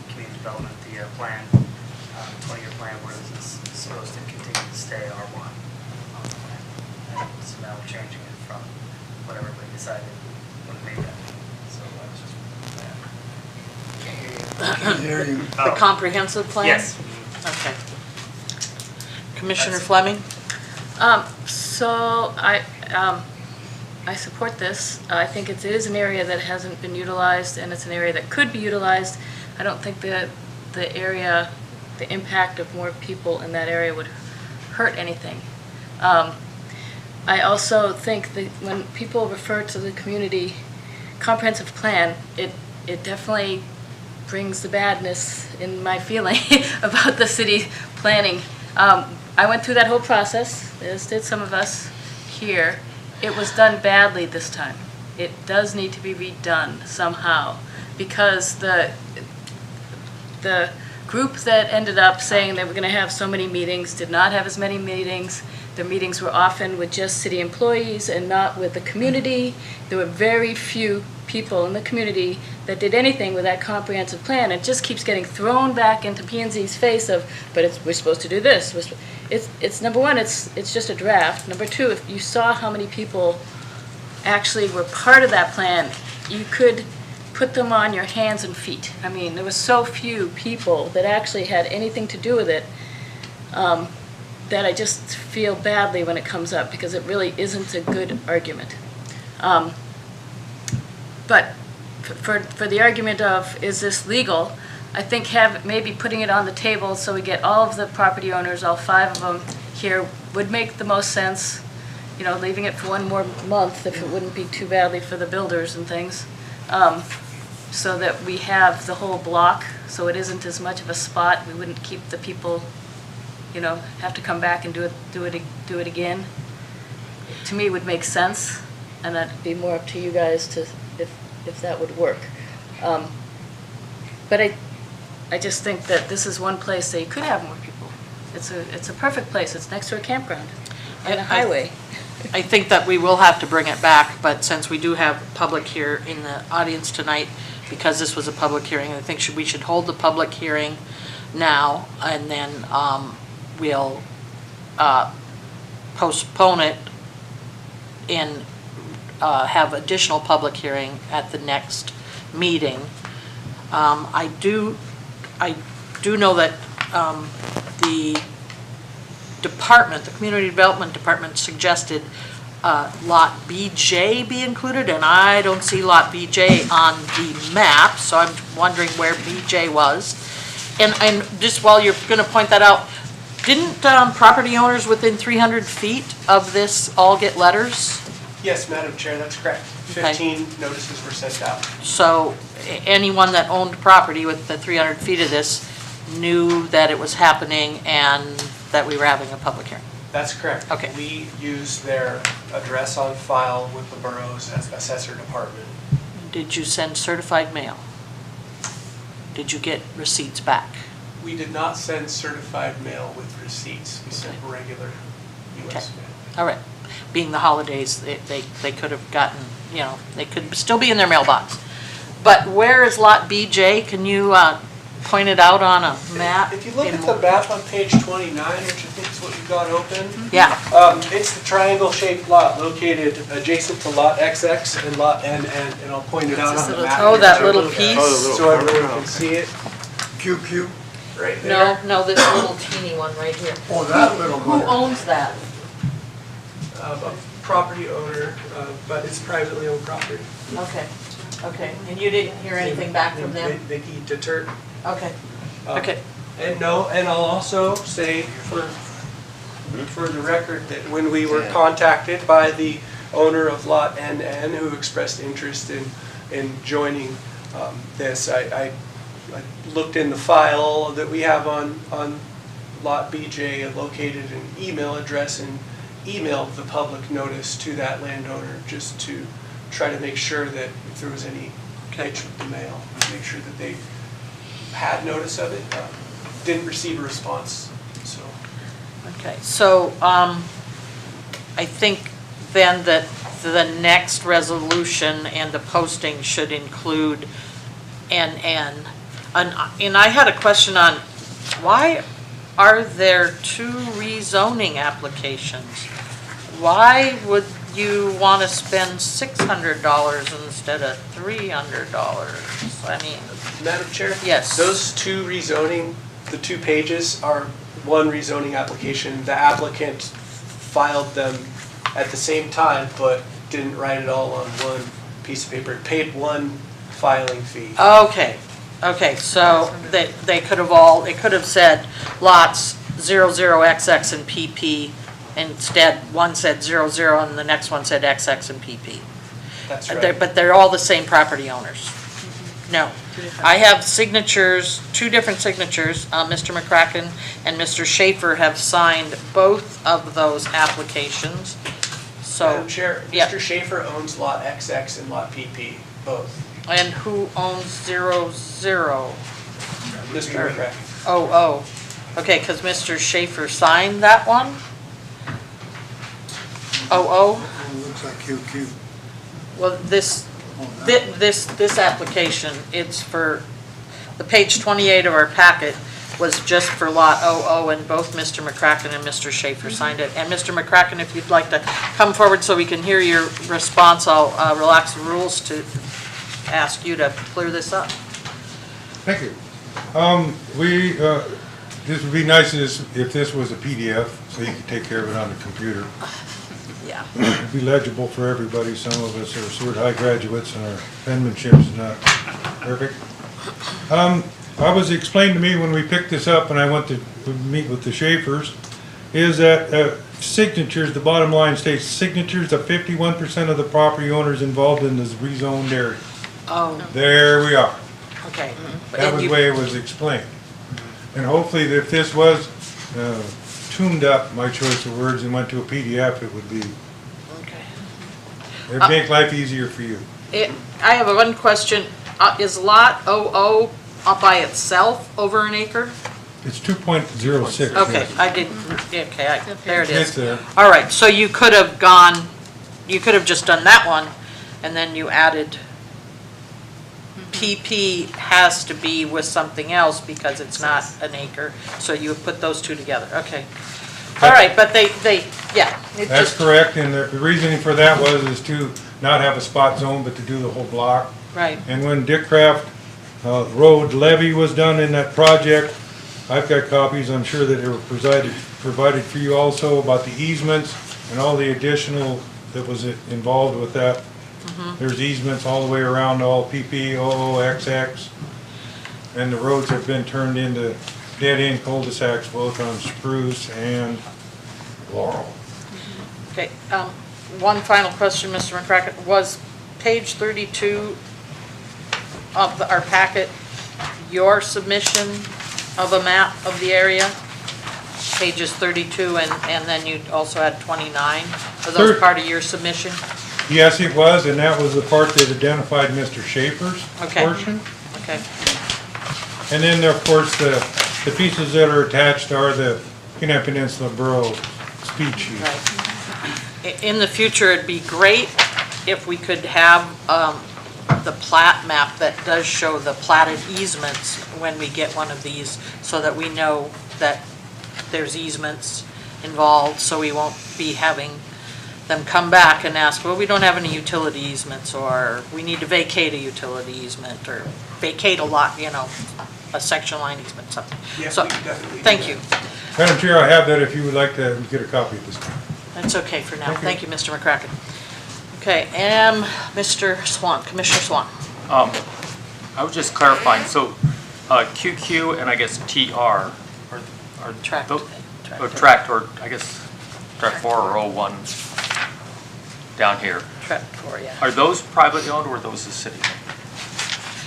community development, the plan, 20-year plan where this is supposed to continue to stay R1. and so now we're changing it from what everybody decided when it made that meeting. So I was just. The comprehensive plan? Yes. Okay. Commissioner Fleming? So I support this. I think it is an area that hasn't been utilized, and it's an area that could be utilized. I don't think the area, the impact of more people in that area would hurt anything. I also think that when people refer to the community comprehensive plan, it definitely brings the badness in my feeling about the city planning. I went through that whole process, as did some of us here. It was done badly this time. It does need to be redone somehow, because the group that ended up saying they were going to have so many meetings did not have as many meetings. The meetings were often with just city employees and not with the community. There were very few people in the community that did anything with that comprehensive plan. It just keeps getting thrown back into P&Z's face of, but we're supposed to do this. It's number one, it's just a draft. Number two, if you saw how many people actually were part of that plan, you could put them on your hands and feet. I mean, there were so few people that actually had anything to do with it, that I just feel badly when it comes up, because it really isn't a good argument. But for the argument of, is this legal, I think maybe putting it on the table so we get all of the property owners, all 5 of them here, would make the most sense. You know, leaving it for one more month, if it wouldn't be too badly for the builders and things, so that we have the whole block, so it isn't as much of a spot. We wouldn't keep the people, you know, have to come back and do it again. To me, it would make sense, and that'd be more up to you guys to if that would work. But I just think that this is one place that you could have more people. It's a perfect place. It's next to a campground and a highway. I think that we will have to bring it back, but since we do have public here in the audience tonight, because this was a public hearing, I think we should hold the public hearing now, and then we'll postpone it and have additional public hearing at the next meeting. I do know that the department, the Community Development Department, suggested Lot BJ be included, and I don't see Lot BJ on the map, so I'm wondering where BJ was. And just while you're going to point that out, didn't property owners within 300 feet of this all get letters? Yes, Madam Chair, that's correct. 15 notices were sent out. So anyone that owned property within 300 feet of this knew that it was happening and that we were having a public hearing? That's correct. Okay. We use their address on file with the borough's assessor department. Did you send certified mail? Did you get receipts back? We did not send certified mail with receipts. We sent regular U.S. mail. All right. Being the holidays, they could have gotten, you know, they could still be in their mailbox. But where is Lot BJ? Can you point it out on a map? If you look at the map on page 29, which I think is what you got open, Yeah. it's the triangle-shaped lot located adjacent to Lot XX and Lot NN, and I'll point it out on the map. Oh, that here, little so- piece? So everyone can see it. QQ? Right there. No, this little teeny one right here. Oh, that little Who one. owns that? A property owner, but it's privately owned property. Okay. And you didn't hear anything back from them? Vicky Deter. Okay. And no, and I'll also say for the record that when we were contacted by the owner of Lot NN who expressed interest in joining this, I looked in the file that we have on Lot BJ and located an email address and emailed the public notice to that landowner just to try to make sure that if there was any hitch with the mail, make sure that they had notice of it. Didn't receive a response, so. Okay, so I think then that the next resolution and the posting should include NN. And I had a question on why are there 2 rezoning applications? why would you want to spend $600 instead of $300? I mean, Madam Chair? Yes. Those two rezoning, the 2 pages are one rezoning application. The applicant filed them at the same time, but didn't write it all on one piece of paper. Paid one filing fee. okay, so they could have all, it could have said lots 00XX and PP. Instead, one said 00 and the next one said XX and PP. That's right. But they're all the same property owners. No. I have signatures, 2 different signatures. Mr. McCracken and Mr. Schaefer have signed both of those applications. So, Madam Chair, yeah. Mr. Schaefer owns lot XX and lot PP, both. And who owns 00? Mr. McCracken. Oh, okay, because Mr. Schaefer signed that one? Oh, Looks like QQ. well, this application, it's for, the page 28 of our packet was just for lot 00, and both Mr. McCracken and Mr. Schaefer signed it. And Mr. McCracken, if you'd like to come forward so we can hear your response, I'll relax the rules to ask you to clear this up. Thank you. This would be nice if this was a PDF, so you could take care of it on the computer. Yeah. It'd be legible for everybody. Some of us are Seward High graduates and our penmanship's not perfect. I was explained to me when we picked this up and I went to meet with the Schaefers, is that signatures, the bottom line states signatures of 51% of the property owners involved in this rezoned area. Oh, There we are. okay. That And was the you- way it was explained. And hopefully if this was tuned up, my choice of words, and went to a PDF, it would be, Okay. it'd make life easier for you. I have one question. Is lot 00 up by itself over an acre? It's 2.06. Okay, yes. I didn't, okay, there it It's is. there. All right, so you could have gone, you could have just done that one, and then you added PP has to be with something else because it's not an acre, so you would put those 2 together, okay. All right, but yeah. it That's just- correct, and the reasoning for that is to not have a spot zone, but to do the whole block. Right, And when Dick Craft Road levy was done in that project, I've got copies, I'm sure that they were provided for you also about the easements and all the additional that was involved with that. There's easements all the way around all PP, OO, XX, and the roads have been turned into dead-end cul-de-sacs both on Spruce and Laurel. okay. One final question, Mr. McCracken. Was page 32 of our packet your submission of a map of the area? Pages 32 and then you also had 29? Are those Third. part of your submission? Yes, it was, and that was the part that identified Mr. Schaefer's Okay. portion. Okay, And then, of course, the pieces that are attached are the Kenai Peninsula Borough speed sheet. right. In the future, it'd be great if we could have the plat map that does show the platted easements when we get one of these, so that we know that there's easements involved, so we won't be having them come back and ask, well, we don't have any utility easements, or we need to vacate a utility easement, or vacate a lot, a section line easement, something. Yeah, So, we can definitely do thank that. you. Madam Chair, I have that if you would like to get a copy at this time. That's okay for now. Thank you. Thank you, Mr. McCracken. Okay, Mr. Swan, Commissioner Swan. I was just clarifying, so QQ and I guess TR are Tract. tract, or I guess tract 4 or 01 down here. Tract 4, yeah. Are those privately owned or are those the city?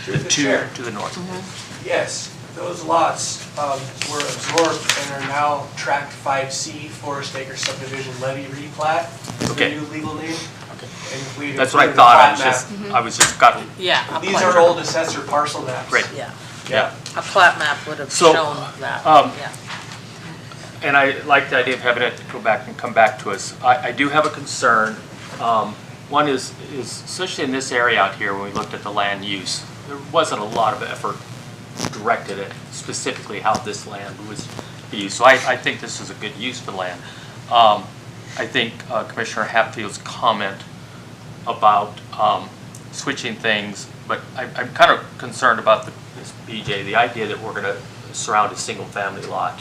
Through the chair. To the north. Yes, those lots were absorbed and are now Tract 5C Forest Acre Subdivision Levy Replat, is the Okay. new legal name. Okay. And we That's what I included a thought, plat I was just got, Yeah. a These plat- are old assessor parcel maps. great. Yeah, Yeah. a plat map would have So, shown that, um, yeah. And I like the idea of having it go back and come back to us. I do have a concern. One is especially in this area out here, when we looked at the land use, there wasn't a lot of effort directed at specifically how this land was used. So I think this is a good use for land. I think Commissioner Hatfield's comment about switching things, but I'm kind of concerned about this BJ, the idea that we're going to surround a single-family lot.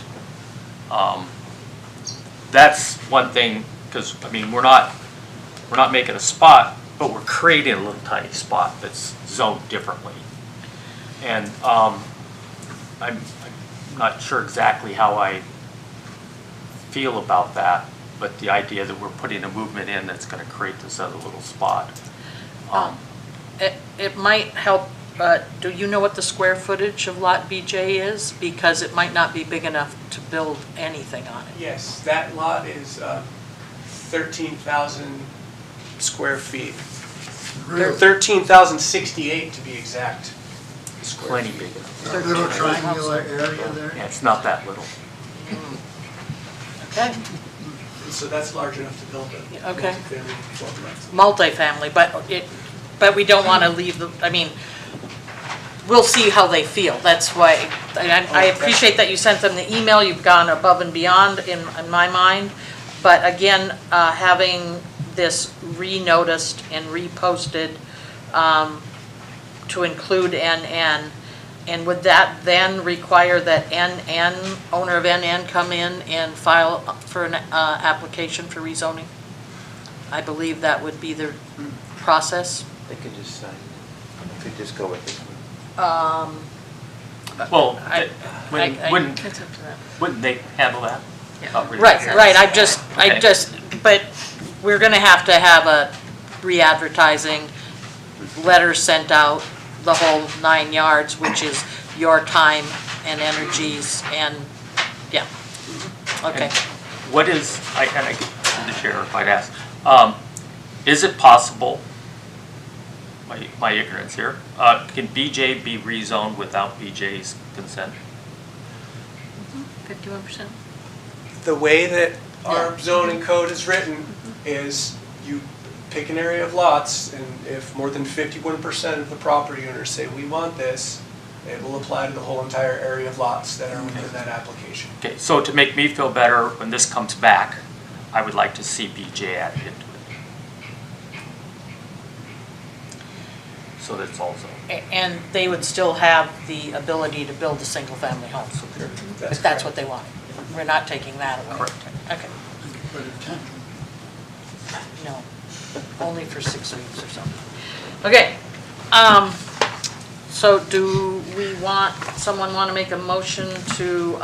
That's one thing, because, I mean, we're not making a spot, but we're creating a little tiny spot that's zoned differently. And I'm not sure exactly how I feel about that, but the idea that we're putting a movement in that's going to create this other little spot. It might help, do you know what the square footage of Lot BJ is? Because it might not be big enough to build anything on it. Yes, that lot is 13,000 square feet. Really? 13,068 to be exact. Square Plenty feet. big enough. That little triangular area there? Yeah, it's not that little. Okay, So that's large enough to build a Okay. multifamily duplex. multifamily, but we don't want to leave the, I mean, we'll see how they feel. That's why, I appreciate that you sent them the email. You've gone above and beyond in my mind. But again, having this re-noticed and reposted to include NN, and would that then require that NN, owner of NN, come in and file for an application for rezoning? I believe that would be the process. They could just sign, they could just go with it. Well, I- wouldn't It's up to them. they handle that? Not really. Right, I Okay. but we're gonna have to have a re-advertising, letters sent out, the whole 9 yards, which is your time and energies and, yeah. Okay. And what is, and I could, the sheriff might ask, is it possible, my ignorance here, can BJ be rezoned without BJ's consent? 51%? The way that our Yeah. zoning code is written is you pick an area of lots, and if more than 51% of the property owners say, we want this, it will apply to the whole entire area of lots that are within that application. Okay, so to make me feel better when this comes back, I would like to see BJ added into it. So that's also, And they would still have the ability to build a single-family home, if that's what they want. We're not taking that away. Correct. Okay, For the tent. no, only for 6 weeks or something. Okay, so do someone want to make a motion to,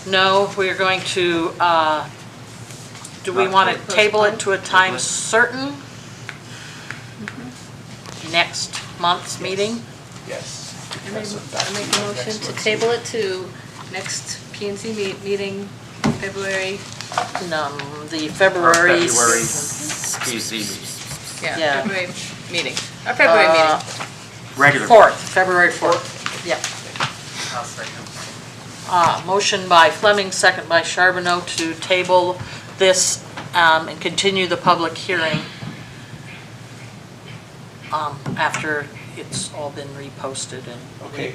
no, we're going to, do we want to table it to a time certain? Next month's meeting? Yes. I make a motion to table it to next P and Z meeting, February, No, the February. February PZ, Yeah. February meeting, our February meeting. regular. 4th, February 4th, yeah. I'll second. Motion by Fleming, second by Charbonneau to table this and continue the public hearing after it's all been reposted and. Okay,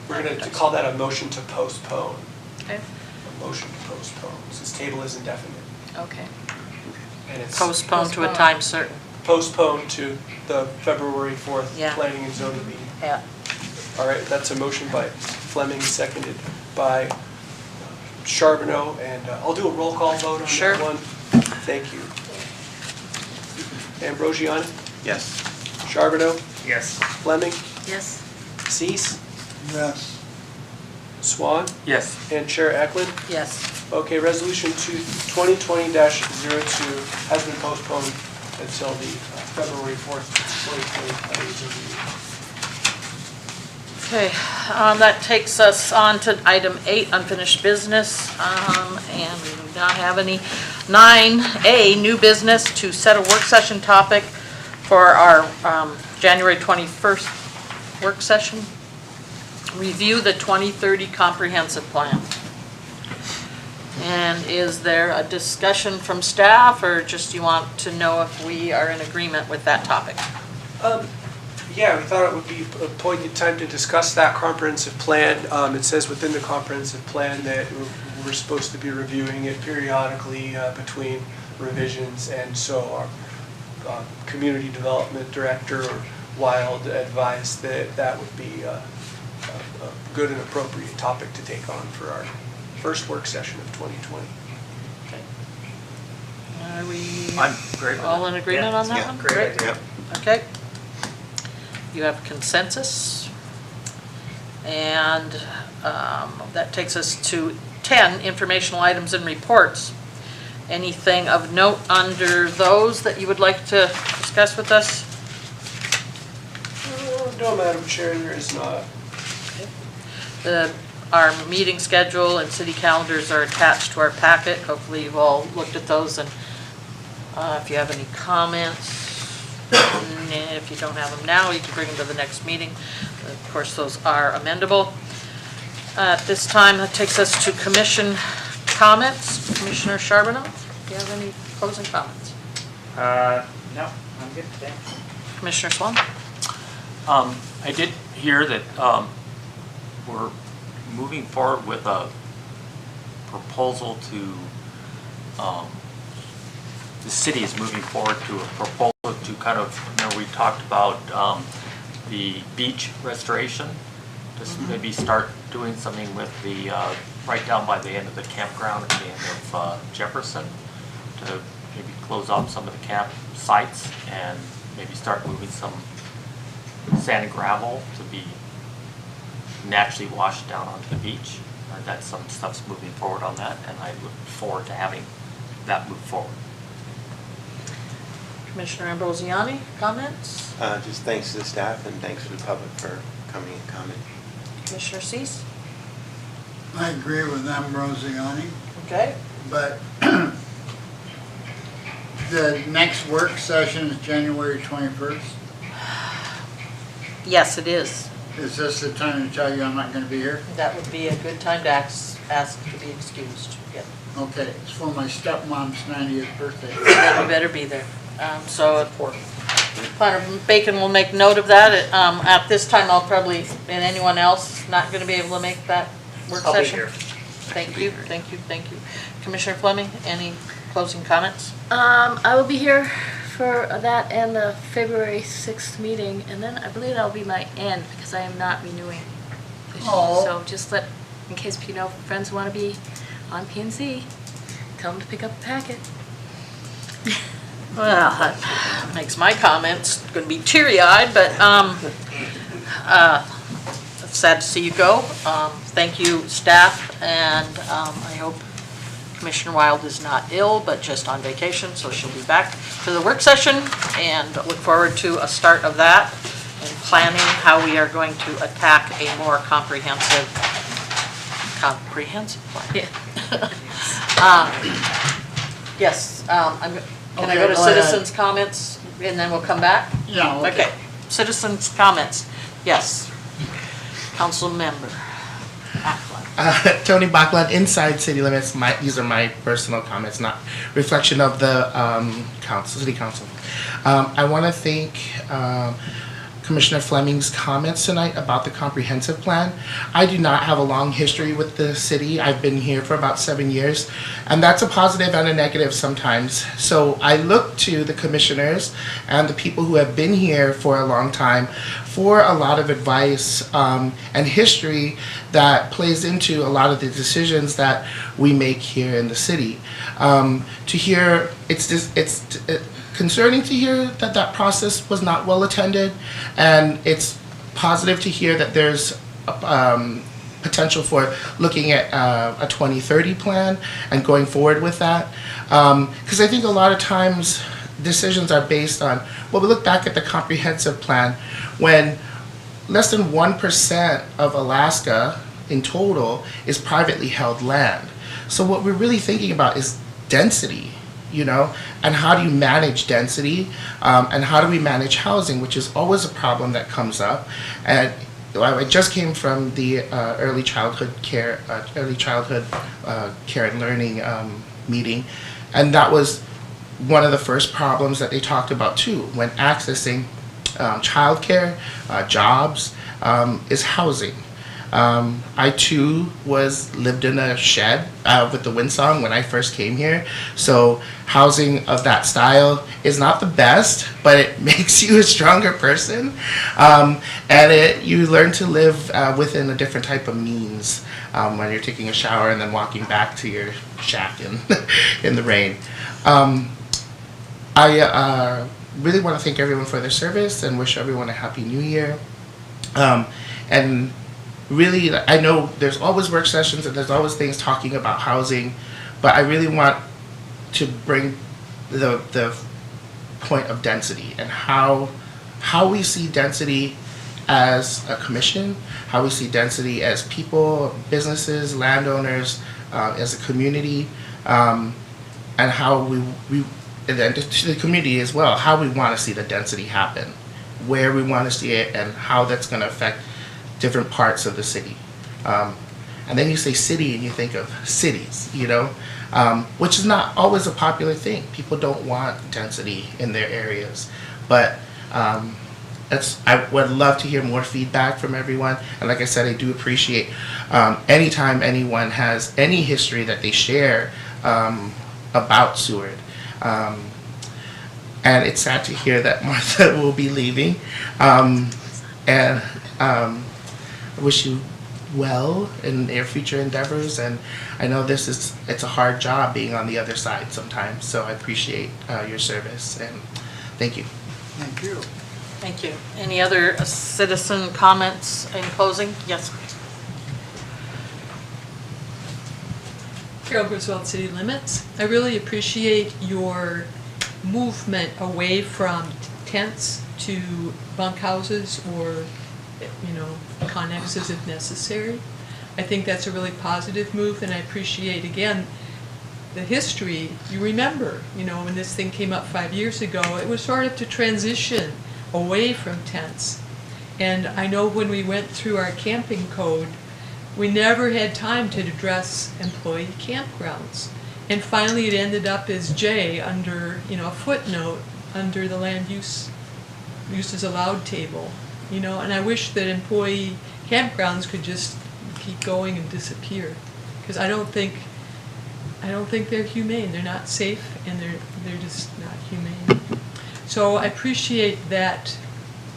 we're going to call that a motion to postpone. Okay, A motion to postpone. This table is indefinite. okay. And it's Postpone to a Postpone. time certain, postponed to the February 4th Yeah. Planning and Zoning meeting. yeah. All right, that's a motion by Fleming, seconded by Charbonneau, and I'll do a roll call vote on Sure. that one. Thank you. Ambrosiani, Yes. Charbonneau, Yes. Fleming, Yes. Cease, Yes. Swan, Yes, and Chair Eklund. Yes. Okay, resolution 2020-02 has been postponed until the February 4th, 2020 Planning and Zoning meeting. Okay, that takes us on to item 8, unfinished business, and we do not have any. 9A, new business, to set a work session topic for our January 21st work session. Review the 2030 comprehensive plan. And is there a discussion from staff, or just you want to know if we are in agreement with that topic? Yeah, we thought it would be a poignant time to discuss that comprehensive plan. It says within the comprehensive plan that we're we're supposed to be reviewing it periodically between revisions, and so our community development director or Wild advised that that would be a good and appropriate topic to take on for our first work session of 2020. Are we I'm great with all it. in agreement Yeah. on that Yeah. one? Great idea. Yep. Okay. You have consensus. And that takes us to 10, informational items and reports. Anything of note under those that you would like to discuss with us? No, Madam Chair, there is not. Our meeting schedule and city calendars are attached to our packet. Hopefully you've all looked at those, and if you have any comments, if you don't have them now, you can bring them to the next meeting. Of course, those are amendable. At this time, that takes us to commission comments. Commissioner Charbonneau, do you have any closing comments? No, I'm good today. Commissioner Swan? I did hear that we're moving forward with a proposal to, the city is moving forward to a proposal to kind of, we talked about the beach restoration. Just maybe start doing something with the, right down by the end of the campground at the end of Jefferson, to maybe close off some of the campsites and maybe start moving some sand and gravel to be naturally washed down onto the beach. That's some stuff's moving forward on that, and I look forward to having that move forward. Commissioner Ambrosiani, comments? Just thanks to the staff and thanks to the public for coming and commenting. Commissioner Cease? I agree with Ambrosiani, Okay. but the next work session is January 21st. Yes, it is. Is this the time to tell you I'm not going to be here? That would be a good time to ask to be excused. Yeah. Okay, it's for my stepmom's 90th birthday. Then we better be there. So Planner Bacon will make note of that. At this time, I'll probably, and anyone else not going to be able to make that work I'll be session? here. Thank you, thank you, thank you. Commissioner Fleming, any closing comments? I will be here for that and the February 6th meeting, and then I believe that'll be my end because I am not renewing this year. Oh. So just in case friends want to be on P&Z, tell them to pick up a packet. Well, that makes my comments going to be teary-eyed, but it's sad to see you go. Thank you, staff, and I hope Commissioner Wild is not ill, but just on vacation, so she'll be back for the work session, and look forward to a start of that and planning how we are going to attack a more comprehensive plan. Yeah. Yes, can I Okay, go to go ahead. citizens' comments, and then we'll come back? Yeah, Okay, citizens' comments, yes. Council member Ackland. Tony Bachland, inside city limits. These are my personal comments, not reflection of the city council. I want to thank Commissioner Fleming's comments tonight about the comprehensive plan. I do not have a long history with the city. I've been here for about 7 years, and that's a positive and a negative sometimes. So I look to the commissioners and the people who have been here for a long time for a lot of advice and history that plays into a lot of the decisions that we make here in the city. To hear, it's concerning to hear that that process was not well attended, and it's positive to hear that there's potential for looking at a 2030 plan and going forward with that. Because I think a lot of times decisions are based on, well, we look back at the comprehensive plan when less than 1% of Alaska in total is privately held land. So what we're really thinking about is density, and how do you manage density, and how do we manage housing, which is always a problem that comes up. And I just came from the early childhood care and learning meeting, and that was one of the first problems that they talked about too when accessing childcare, jobs, is housing. I too lived in a shed with the Windsong when I first came here. So housing of that style is not the best, but it makes you a stronger person, and you learn to live within a different type of means when you're taking a shower and then walking back to your shack in the rain. I really want to thank everyone for their service and wish everyone a happy new year. And really, I know there's always work sessions and there's always things talking about housing, but I really want to bring the point of density and how we see density as a commission, how we see density as people, businesses, landowners, as a community, and how we and then to the community as well, how we want to see the density happen, where we want to see it, and how that's going to affect different parts of the city. And then you say city and you think of cities, which is not always a popular thing. People don't want density in their areas. But I would love to hear more feedback from everyone. And like I said, I do appreciate anytime anyone has any history that they share about Seward. And it's sad to hear that Martha will be leaving. And I wish you well in your future endeavors. And I know it's a hard job being on the other side sometimes. So I appreciate your service and thank you. Thank you. Thank you. Any other citizen comments in closing? Yes. Carol Griswold, City Limits. I really appreciate your movement away from tents to bunkhouses or, connexes if necessary. I think that's a really positive move, and I appreciate, again, the history. You remember, when this thing came up 5 years ago, it was sort of to transition away from tents. And I know when we went through our camping code, we never had time to address employee campgrounds. And finally it ended up as J under, a footnote under the land uses allowed table. And I wish that employee campgrounds could just keep going and disappear. Because I don't think they're humane. They're not safe and they're just not humane. So I appreciate that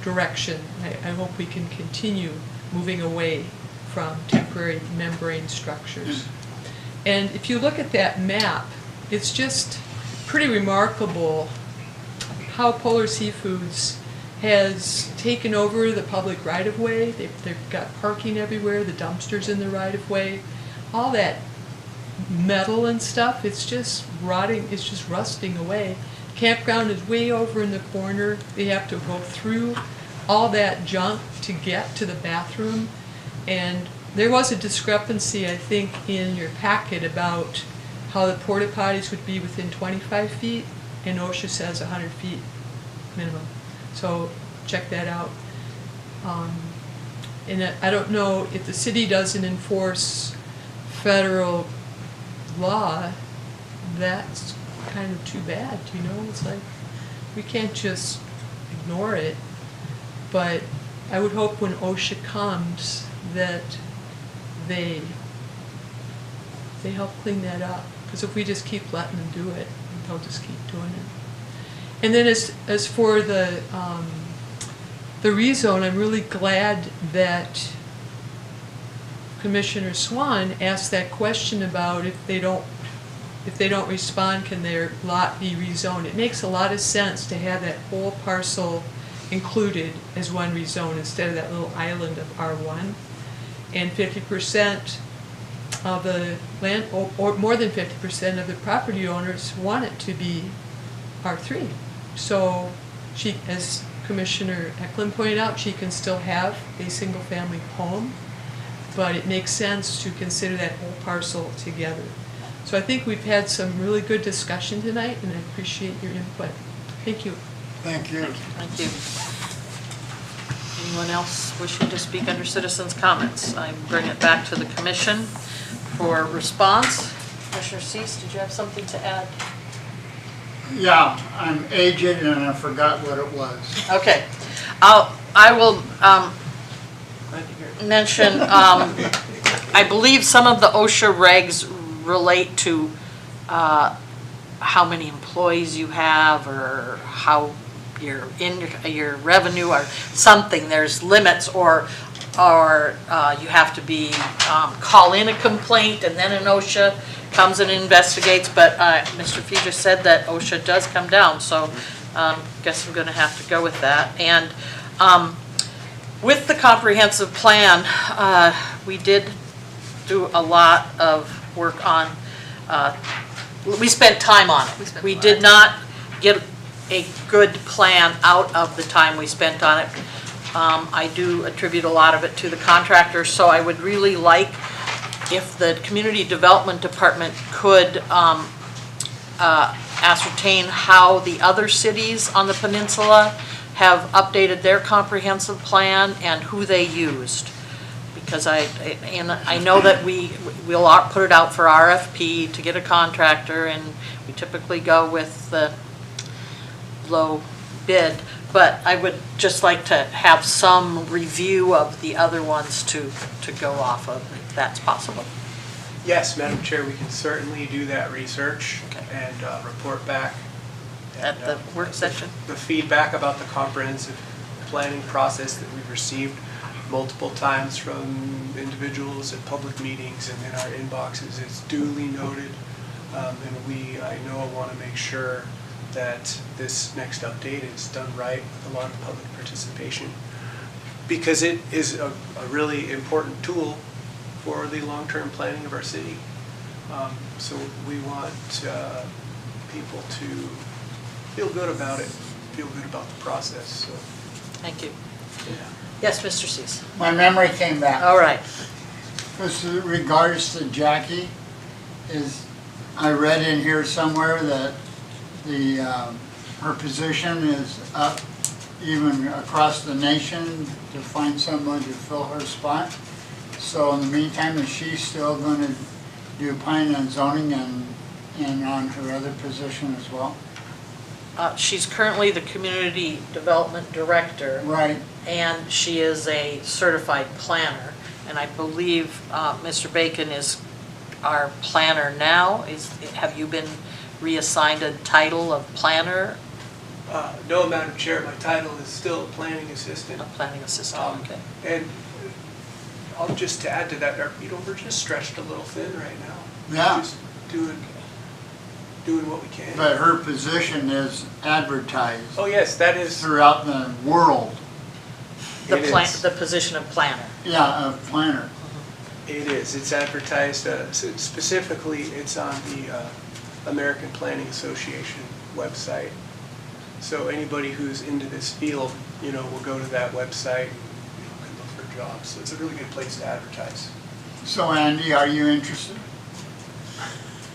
direction. I hope we can continue moving away from temporary membrane structures. And if you look at that map, it's just pretty remarkable how Polar Seafoods has taken over the public right-of-way. They've got parking everywhere, the dumpsters in the right-of-way, all that metal and stuff, it's just rotting, it's just rusting away. Campground is way over in the corner. They have to go through all that junk to get to the bathroom. And there was a discrepancy, I think, in your packet about how the porta potties would be within 25 feet, and OSHA says 100 feet minimum. So check that out. And I don't know if the city doesn't enforce federal law, that's kind of too bad, It's like, we can't just ignore it. But I would hope when OSHA comes that they help clean that up. Because if we just keep letting them do it, they'll just keep doing it. And then as for the rezone, I'm really glad that Commissioner Swan asked that question about if they don't respond, can their lot be rezoned? It makes a lot of sense to have that whole parcel included as one rezone instead of that little island of R1. And 50% of the land, or more than 50% of the property owners want it to be R3. So she, as Commissioner Eklund pointed out, she can still have a single-family home, but it makes sense to consider that whole parcel together. So I think we've had some really good discussion tonight, and I appreciate your input. Thank you. Thank you. Thank you. Anyone else wishing to speak under citizens' comments? I bring it back to the commission for response. Commissioner Cease, did you have something to add? Yeah, I'm aged and I forgot what it was. Okay. I will, mention, I believe some of the OSHA regs relate to how many employees you have or how your revenue or something. There's limits, or you have to be, call in a complaint and then an OSHA comes and investigates. But Mr. Fee just said that OSHA does come down, so guess I'm gonna have to go with that. And with the comprehensive plan, we did do a lot of work on, we spent time on it. We did not get a good plan out of the time we spent on it. I do attribute a lot of it to the contractor, so I would really like if the Community Development Department could ascertain how the other cities on the peninsula have updated their comprehensive plan and who they used. Because I know that we'll put it out for RFP to get a contractor, and we typically go with the low bid. But I would just like to have some review of the other ones to go off of, if that's possible. Yes, Madam Chair, we can certainly do that research Okay. and report back. At the work session? The feedback about the comprehensive planning process that we've received multiple times from individuals at public meetings and in our inboxes is duly noted. And I know want to make sure that this next update is done right with a lot of public participation, because it is a really important tool for the long-term planning of our city. So we want people to feel good about it, feel good about the process. So, Thank you. yeah. Yes, Mr. Cease. My memory came back. All right. With regards to Jackie, I read in here somewhere that her position is up even across the nation to find someone to fill her spot. So in the meantime, is she still going to do planning and zoning and on her other position as well? She's currently the Community Development Director. Right. And she is a certified planner. And I believe Mr. Bacon is our planner now. Have you been reassigned a title of planner? No, Madam Chair, my title is still planning assistant. A planning assistant, okay. And I'll just add to that, we're just stretched a little thin right now. Yeah. Just doing what we can. But her position is advertised Oh, yes, that is. throughout the world. It is. The position of planner. Yeah, a planner. It is. It's advertised, specifically, it's on the American Planning Association website. So anybody who's into this field, will go to that website and can look for jobs. So it's a really good place to advertise. So Andy, are you interested?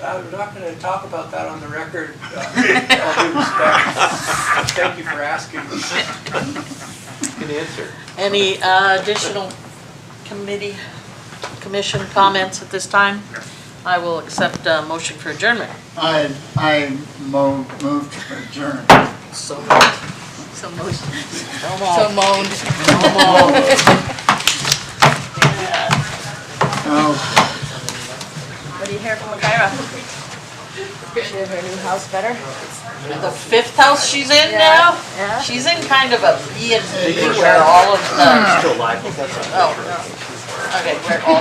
We're not going to talk about that on the record, all due respect. Thank you for asking. Good answer. Any additional commission comments at this time? I will accept a motion for adjournment. I move to adjourn. So moved. So motion. So moaned. Okay. What do you hear from Kyra? She have her new house better? The fifth house she's in Yeah. now? Yeah. She's in kind of a B and B where all of the, Still live. oh, okay, where all